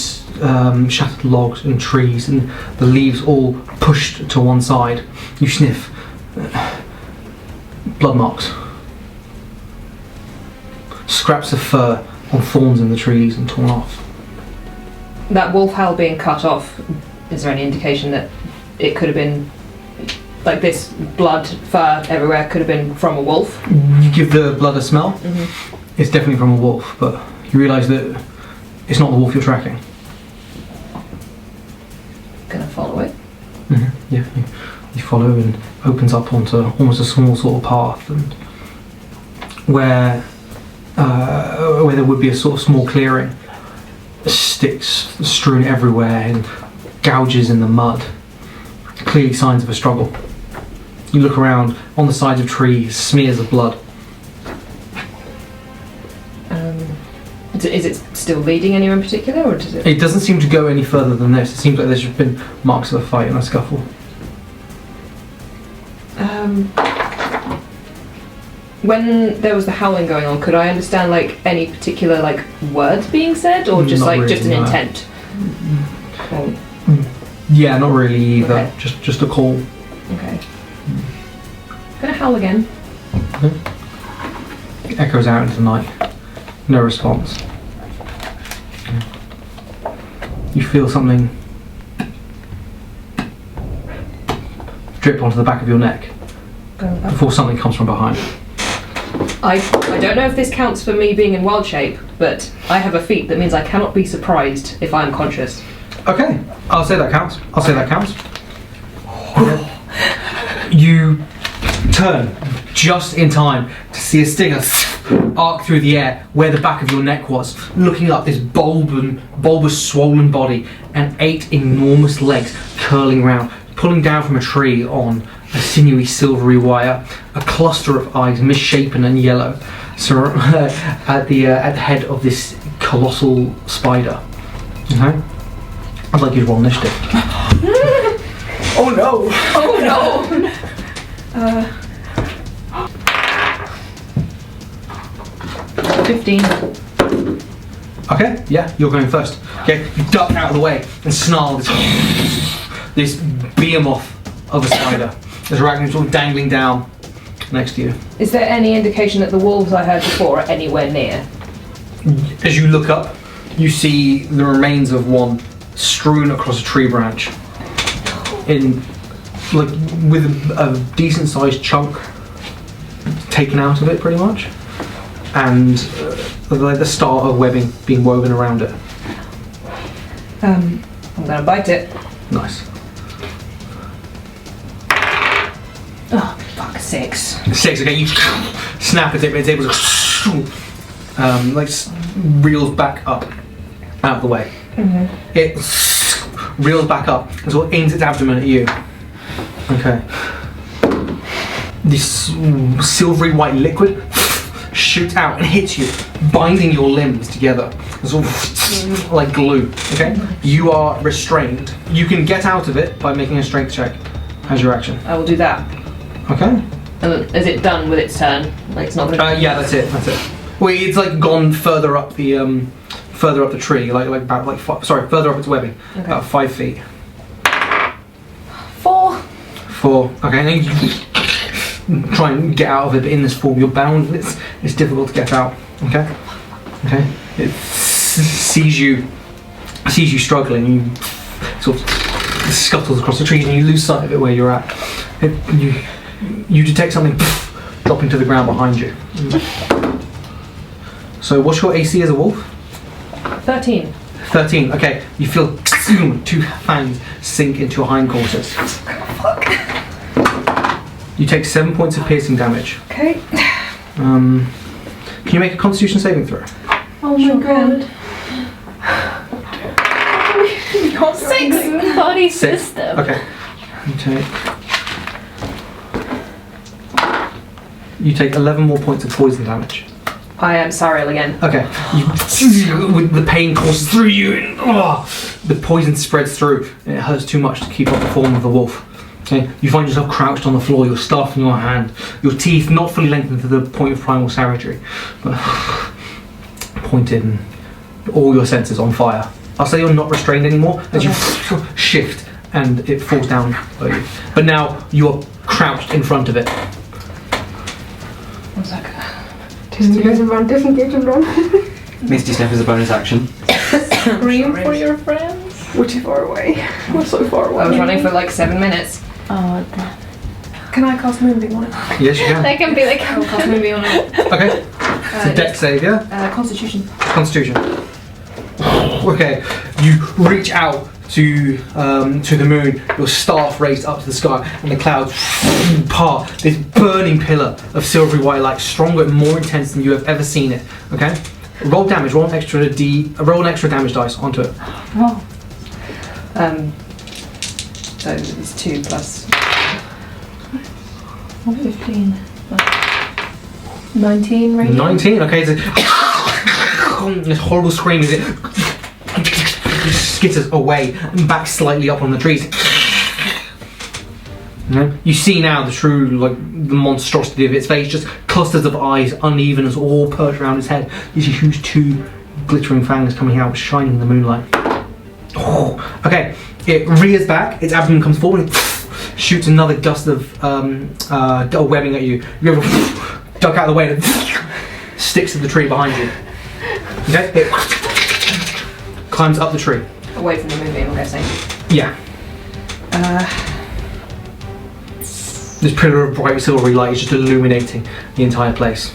logs and trees, and the leaves all pushed to one side. You sniff blood marks, scraps of fur on thorns in the trees and torn off. That wolf howl being cut off, is there any indication that it could have been, like this blood, fur everywhere could have been from a wolf? You give the blood a smell. Mm-hmm. It's definitely from a wolf, but you realise that it's not the wolf you're tracking. Gonna follow it. Mm-hmm. Yeah, you follow, and opens up onto almost a small sort of path, and where there would be a sort of small clearing, sticks strewn everywhere and gouges in the mud, clearly signs of a struggle. You look around, on the sides of trees, smears of blood. Is it still leading anywhere in particular, or does it? It doesn't seem to go any further than this. It seems like there's just been marks of a fight and a scuffle. When there was the howling going on, could I understand like any particular like words being said, or just Not like really, just an no. intent? Or- Yeah, not really either. Okay. Just a call. okay. Gonna howl again. It echoes out into the night. No response. You feel something drip onto the back of your neck Going back. before something comes from behind. I don't know if this counts for me being in wild shape, but I have a feat that means I cannot be surprised if I am conscious. Okay, I'll say that counts. You turn just in time to see a stinger arc through the air where the back of your neck was, looking up this bulbous swollen body and 8 enormous legs curling round, pulling down from a tree on a sinewy silvery wire, a cluster of eyes misshapen and yellow at the head of this colossal spider. Okay? I'd like you to roll initiative. Oh no! Oh no! 15. Okay, yeah, you're going first. Okay, you duck out of the way and snarl this behemoth of a spider. There's arachnids sort of dangling down next to you. Is there any indication that the wolves I heard before are anywhere near? As you look up, you see the remains of one strewn across a tree branch, in like with a decent sized chunk taken out of it, pretty much, and like the start of webbing being woven around it. I'm gonna bite it. Nice. Oh, fuck, 6. 6. Okay, you snap at it, but it's able to reels back up out of the way. It reels back up and sort of aims its abdomen at you. Okay. This silvery white liquid shoots out and hits you, binding your limbs together, sort of like glue. Okay. You are restrained. You can get out of it by making a strength check as your action. I will do that. Okay. And is it done with its turn? Like it's not gonna. Yeah, that's it. That's it. Well, it's like gone further up the tree, further up its webbing, about 5 feet. 4. 4. Okay, and then you try and get out of it, but in this form you're bound. It's difficult to get out. Okay. Okay. It sees you struggling. You sort of scuttles across the trees, and you lose sight of it where you're at. You detect something dropping to the ground behind you. So what's your AC as a wolf? 13. 13. Okay. You feel 2 fangs sink into your hindquarters. You take 7 points of piercing damage. Okay. Can you make a Constitution saving throw? Oh my god. We got 6 body 6. system. Okay. You take 11 more points of poison damage. I am Sariel again. Okay. The pain courses through you, and the poison spreads through, and it hurts too much to keep up the form of the wolf. Okay. You find yourself crouched on the floor, your staff in your hand, your teeth not fully lengthened to the point of primal savagery, but pointed, and all your senses on fire. I'll say you're not restrained anymore as you shift, and it falls down below you. But now you are crouched in front of it. 1 second. Disengage and run, disengage and run. Misty Step is a bonus action. Scream for your friends. We're too far away. We're so far away. I was running for like 7 minutes. Oh, damn. Can I cast Moonbeam on it? Yes, you can. That can be like. I will cast Moonbeam on it. Okay. It's a dex save, yeah? Constitution. Constitution. Okay. You reach out to the moon, your staff raised up to the sky, and the clouds part. This burning pillar of silvery white light, stronger and more intense than you have ever seen it. Okay? Roll damage, roll an extra damage dice onto it. Wow. So it's 2 plus 15. 19 radiant. 19, okay. This horrible scream as it skitters away and back slightly up on the trees. You see now the true, the monstrosity of its face, just clusters of eyes, uneven as all perched around its head. These huge 2 glittering fangs coming out, shining in the moonlight. Okay, it rears back, its abdomen comes forward, and shoots another gust of webbing at you. You ever duck out of the way and sticks to the tree behind you. Okay, it climbs up the tree. away from the moonbeam, I'm guessing. Yeah. This pillar of bright silvery light is just illuminating the entire place.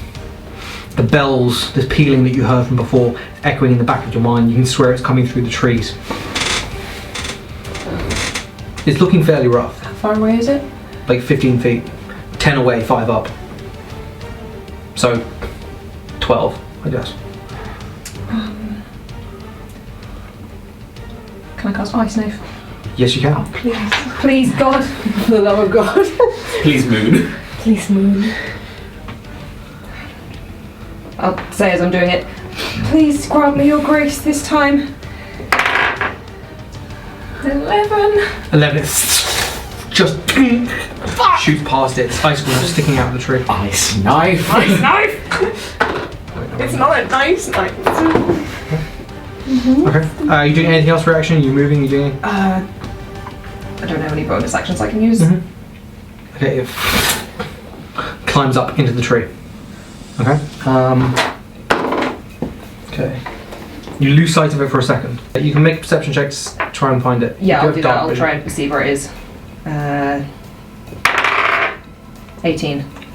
The bells, this pealing that you heard from before, echoing in the back of your mind. You can swear it's coming through the trees. It's looking fairly rough. How far away is it? Like 15 feet. 10 away, 5 up. So, 12, I guess. Can I cast Ice Knife? Yes, you can. Oh, please. Please, God. For the love of God. Please, Moon. Please, Moon. I'll say as I'm doing it, please grant me your grace this time. 11. 11. Just shoots past it. Icicles sticking out of the tree. Ice knife. Ice Knife! It's not a nice knife. Okay. Are you doing anything else for action? Are you moving? Are you doing? I don't have any bonus actions I can use. Okay. It climbs up into the tree. Okay. Okay. You lose sight of it for a second. You can make perception checks to try and find it. Yeah, You I'll do that. dark I'll vision. try and see where it is. 18.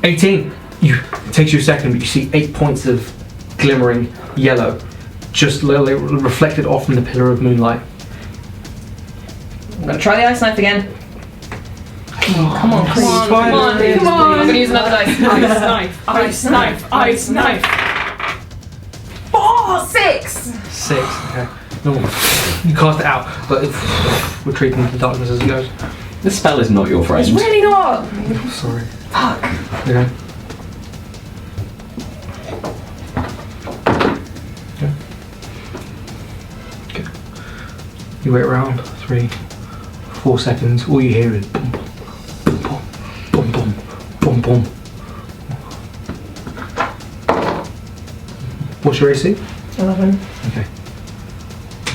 18. It takes you a second, but you see 8 points of glimmering yellow, just literally reflected off from the pillar of moonlight. I'm gonna try the ice knife again. Come on. Come on. I'm gonna use another dice. Ice knife. 4, 6. 6. Okay. No, you cast it out, but it's retreating into the darkness as it goes. This spell is not your friend. It's really not. Sorry. Fuck. Okay. Okay. You wait around 3, 4 seconds. All you hear is boom, boom, boom, boom, boom, boom. What's your AC? 11. Okay.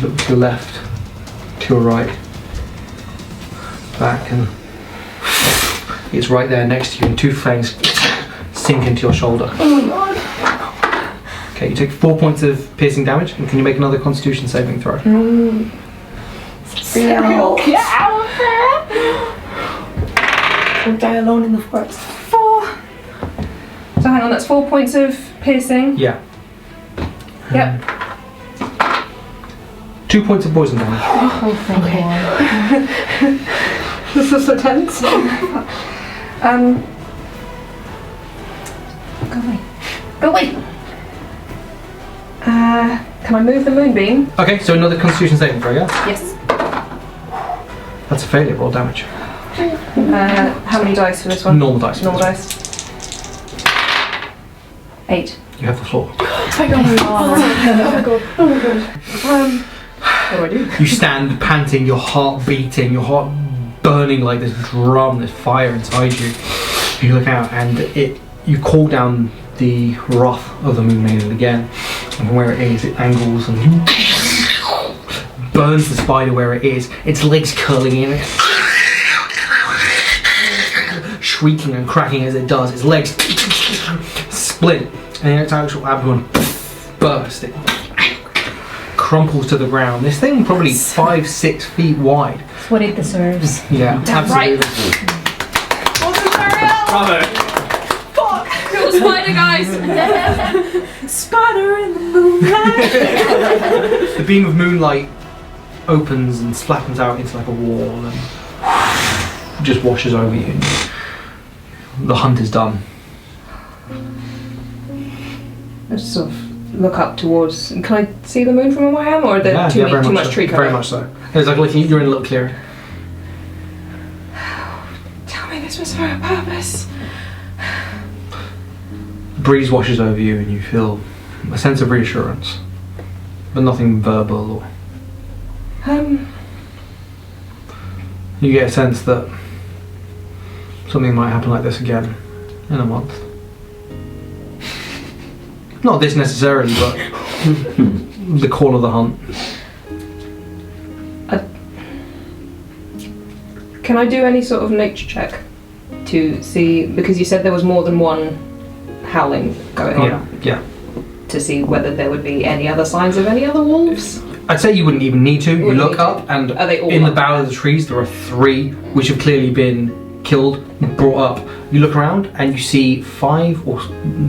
Look to your left, to your right, back, and it's right there next to you, and 2 fangs sink into your shoulder. Oh my god. Okay, you take 4 points of piercing damage, and can you make another Constitution saving throw? Sariel, get out of there! Don't die alone in the forest. 4. So hang on, that's 4 points of piercing. Yeah. Yep. 2 points of poison damage. Oh, thank God. This is so tense. Go away. Can I move the moonbeam? Okay, so another Constitution saving throw, yeah? Yes. That's a failure, roll damage. How many dice for this one? Normal dice. Normal dice. 8. You have the floor. Oh my god. What do I do? You stand panting, your heart beating, your heart burning like this drum, there's fire inside you. You look out and you call down the wrath of the Moon Maiden again. And from where it is, it angles and burns the spider where it is. Its legs curling in, shrieking and cracking as it does. Its legs split and its actual abdomen burst. It crumples to the ground. This thing probably 5-6 feet wide. That's what it deserves. Yeah, absolutely. Bravo! Kill the spider, guys! Spider in the moonlight! The beam of moonlight opens and flattens out into like a wall and just washes over you. The hunt is done. I just sort of look up towards. Can I see the moon from where I am, or are there too much so. tree cover? Very much so. It's like you're in a little clearing. Tell me this was for a purpose. The breeze washes over you and you feel a sense of reassurance, but nothing verbal or. You get a sense that something might happen like this again in a month. Not this necessarily, but the call of the hunt. Can I do any sort of nature check to see, because you said there was more than one howling going on, Yeah. to see whether there would be any other signs of any other wolves? I'd say you wouldn't even need to. You Wouldn't look need to. up and Are they all in the up? bough of the trees there are 3 which have clearly been killed, brought up. You look around and you see 5 or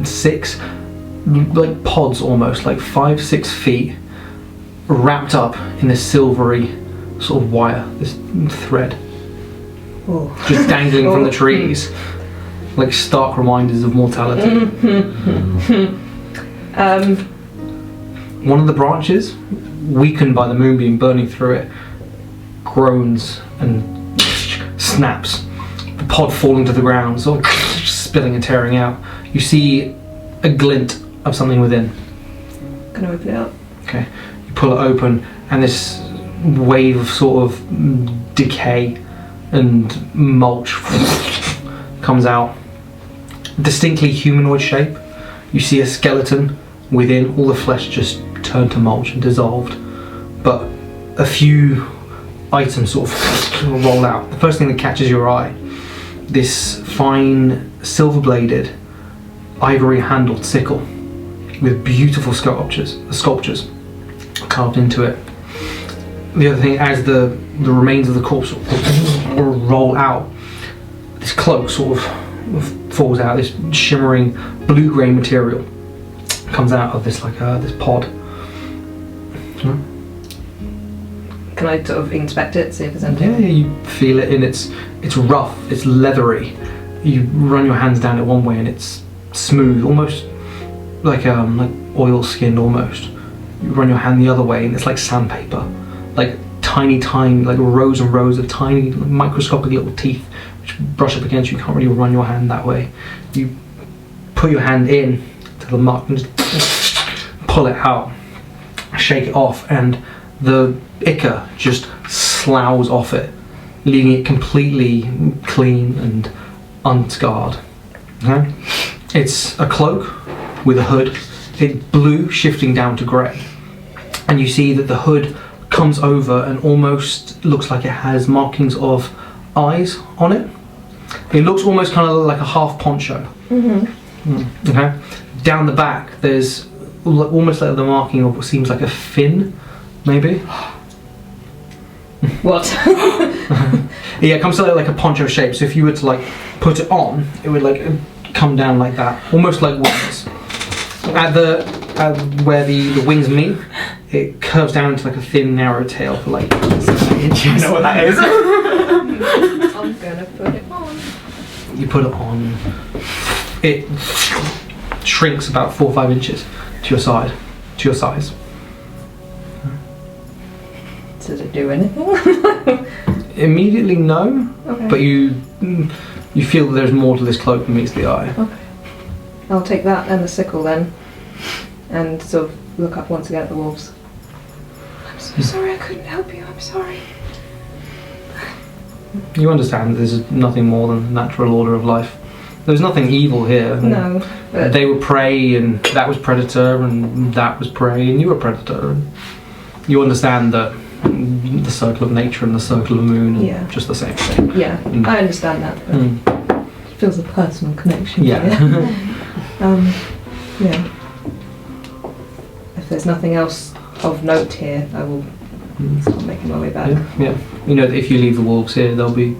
6 like pods almost, like 5-6 feet wrapped up in this silvery sort of wire, this thread. Oh. Just dangling from the trees, like stark reminders of mortality. One of the branches, weakened by the moonbeam burning through it, groans and snaps. The pod falling to the ground, sort of spilling and tearing out. You see a glint of something within. Can I open it up? Okay, you pull it open, and this wave of sort of decay and mulch comes out. Distinctly humanoid shape. You see a skeleton within, all the flesh just turned to mulch and dissolved. But a few items sort of roll out. The first thing that catches your eye, this fine silver-bladed, ivory-handled sickle with beautiful sculptures carved into it. The other thing, as the remains of the corpse run roll out. This cloak sort of falls out. This shimmering blue-grey material comes out of this this pod. Can I sort of inspect it, see if there's anything? Yeah, you feel it, and it's rough, it's leathery. You run your hands down it one way, and it's smooth, almost like oil skinned almost. You run your hand the other way, and it's like sandpaper, like tiny, like rows and rows of tiny, microscopic little teeth which brush up against you. You can't really run your hand that way. You put your hand in to the muck and just pull it out, shake it off, and the ichor just sloughs off it, leaving it completely clean and unscarred. Okay? It's a cloak with a hood. It's blue shifting down to grey, and you see that the hood comes over and almost looks like it has markings of eyes on it. It looks almost kind of like a half poncho. Okay? Down the back there's almost like the marking of what seems like a fin, maybe. What? Yeah, it comes to like a poncho shape, so if you were to like put it on, it would like come down like that, almost like wings. At where the wings meet, it curves down into like a thin, narrow tail for like 7 inches. I know what that is. I'm gonna put it on. You put it on, it shrinks about 4 or 5 inches to your size. Does it do anything? Immediately, no. Okay. But you feel that there's more to this cloak than meets the eye. Okay. I'll take that and the sickle then, and sort of look up once again at the wolves. I'm so sorry I couldn't help you. I'm sorry. You understand that this is nothing more than the natural order of life. There's nothing evil here. No. But They were prey, and that was predator, and that was prey, and you were predator. And you understand that the circle of nature and the circle of the moon are Yeah. just the same thing. yeah, I understand that. But it feels a personal connection. Yeah. Here. Yeah. If there's nothing else of note here, I will start making my way back. Yeah. You know that if you leave the wolves here, they'll be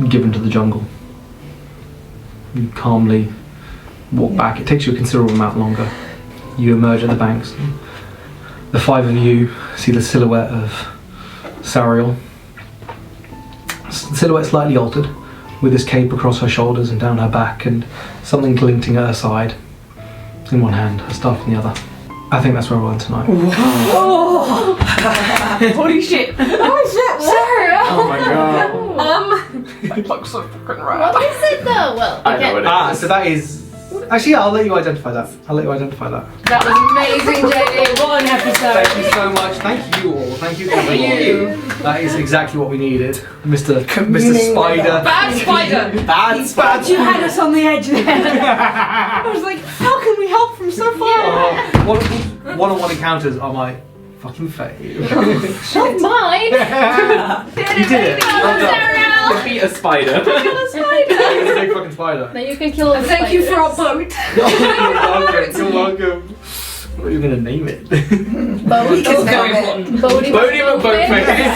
given to the jungle. You calmly walk back. It takes you a considerable amount longer. You emerge at the banks. The 5 of you see the silhouette of Sariel. Silhouette slightly altered, with this cape across her shoulders and down her back, and something glinting at her side. In one hand, her staff in the other. I think that's where we'll end tonight. Holy shit! Oh my god. That looks so fucking rad. What is it though? Well, I know what it is. So that is... Actually, I'll let you identify that. That was amazing, JD. What an episode. Thank you so much. Thank you all. Thank you everyone. That is exactly what we needed. Mr. Spider. Bad spider. Bad Spider. You had us on the edge there. I was like, how can we help from so far? One-on-one encounters are my fucking fave. Not mine. You did it. Well done. Defeat a spider. It's a big fucking spider. Now you can kill the Thank you for our spiders. boat. You're welcome. What are you going to name it? Bodie Bodie McBoatface.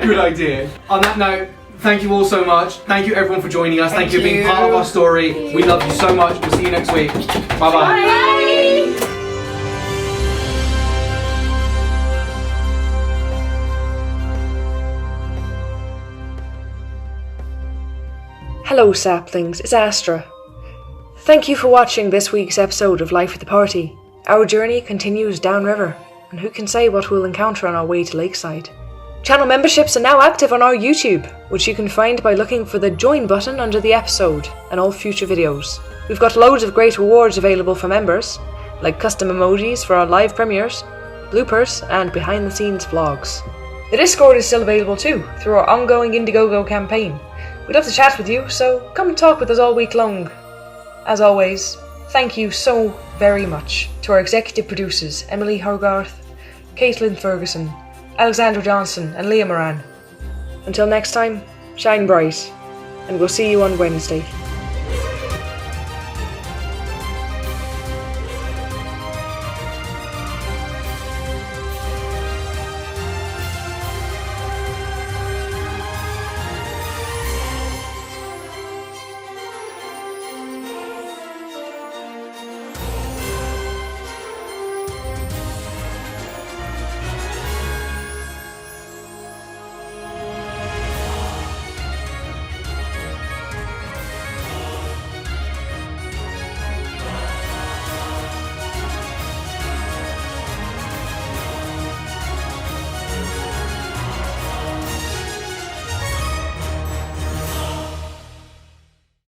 Good idea. On that note, thank you all so much. Thank you everyone for joining us. Thank you for being part of our story. We love you so much. We'll see you next week. Bye-bye. Bye. Hello saplings, it's Astra. Thank you for watching this week's episode of Life at the Party. Our journey continues downriver, and who can say what we'll encounter on our way to Lakeside. Channel memberships are now active on our YouTube, which you can find by looking for the join button under the episode and all future videos. We've got loads of great rewards available for members, like custom emojis for our live premieres, bloopers, and behind the scenes vlogs. The Discord is still available too, through our ongoing Indiegogo campaign. We'd love to chat with you, so come and talk with us all week long. As always, thank you so very much to our executive producers Emily Hogarth, Katelyn Ferguson, Alexandra Johnson and Leah Moran. Until next time, shine bright, and we'll see you on Wednesday.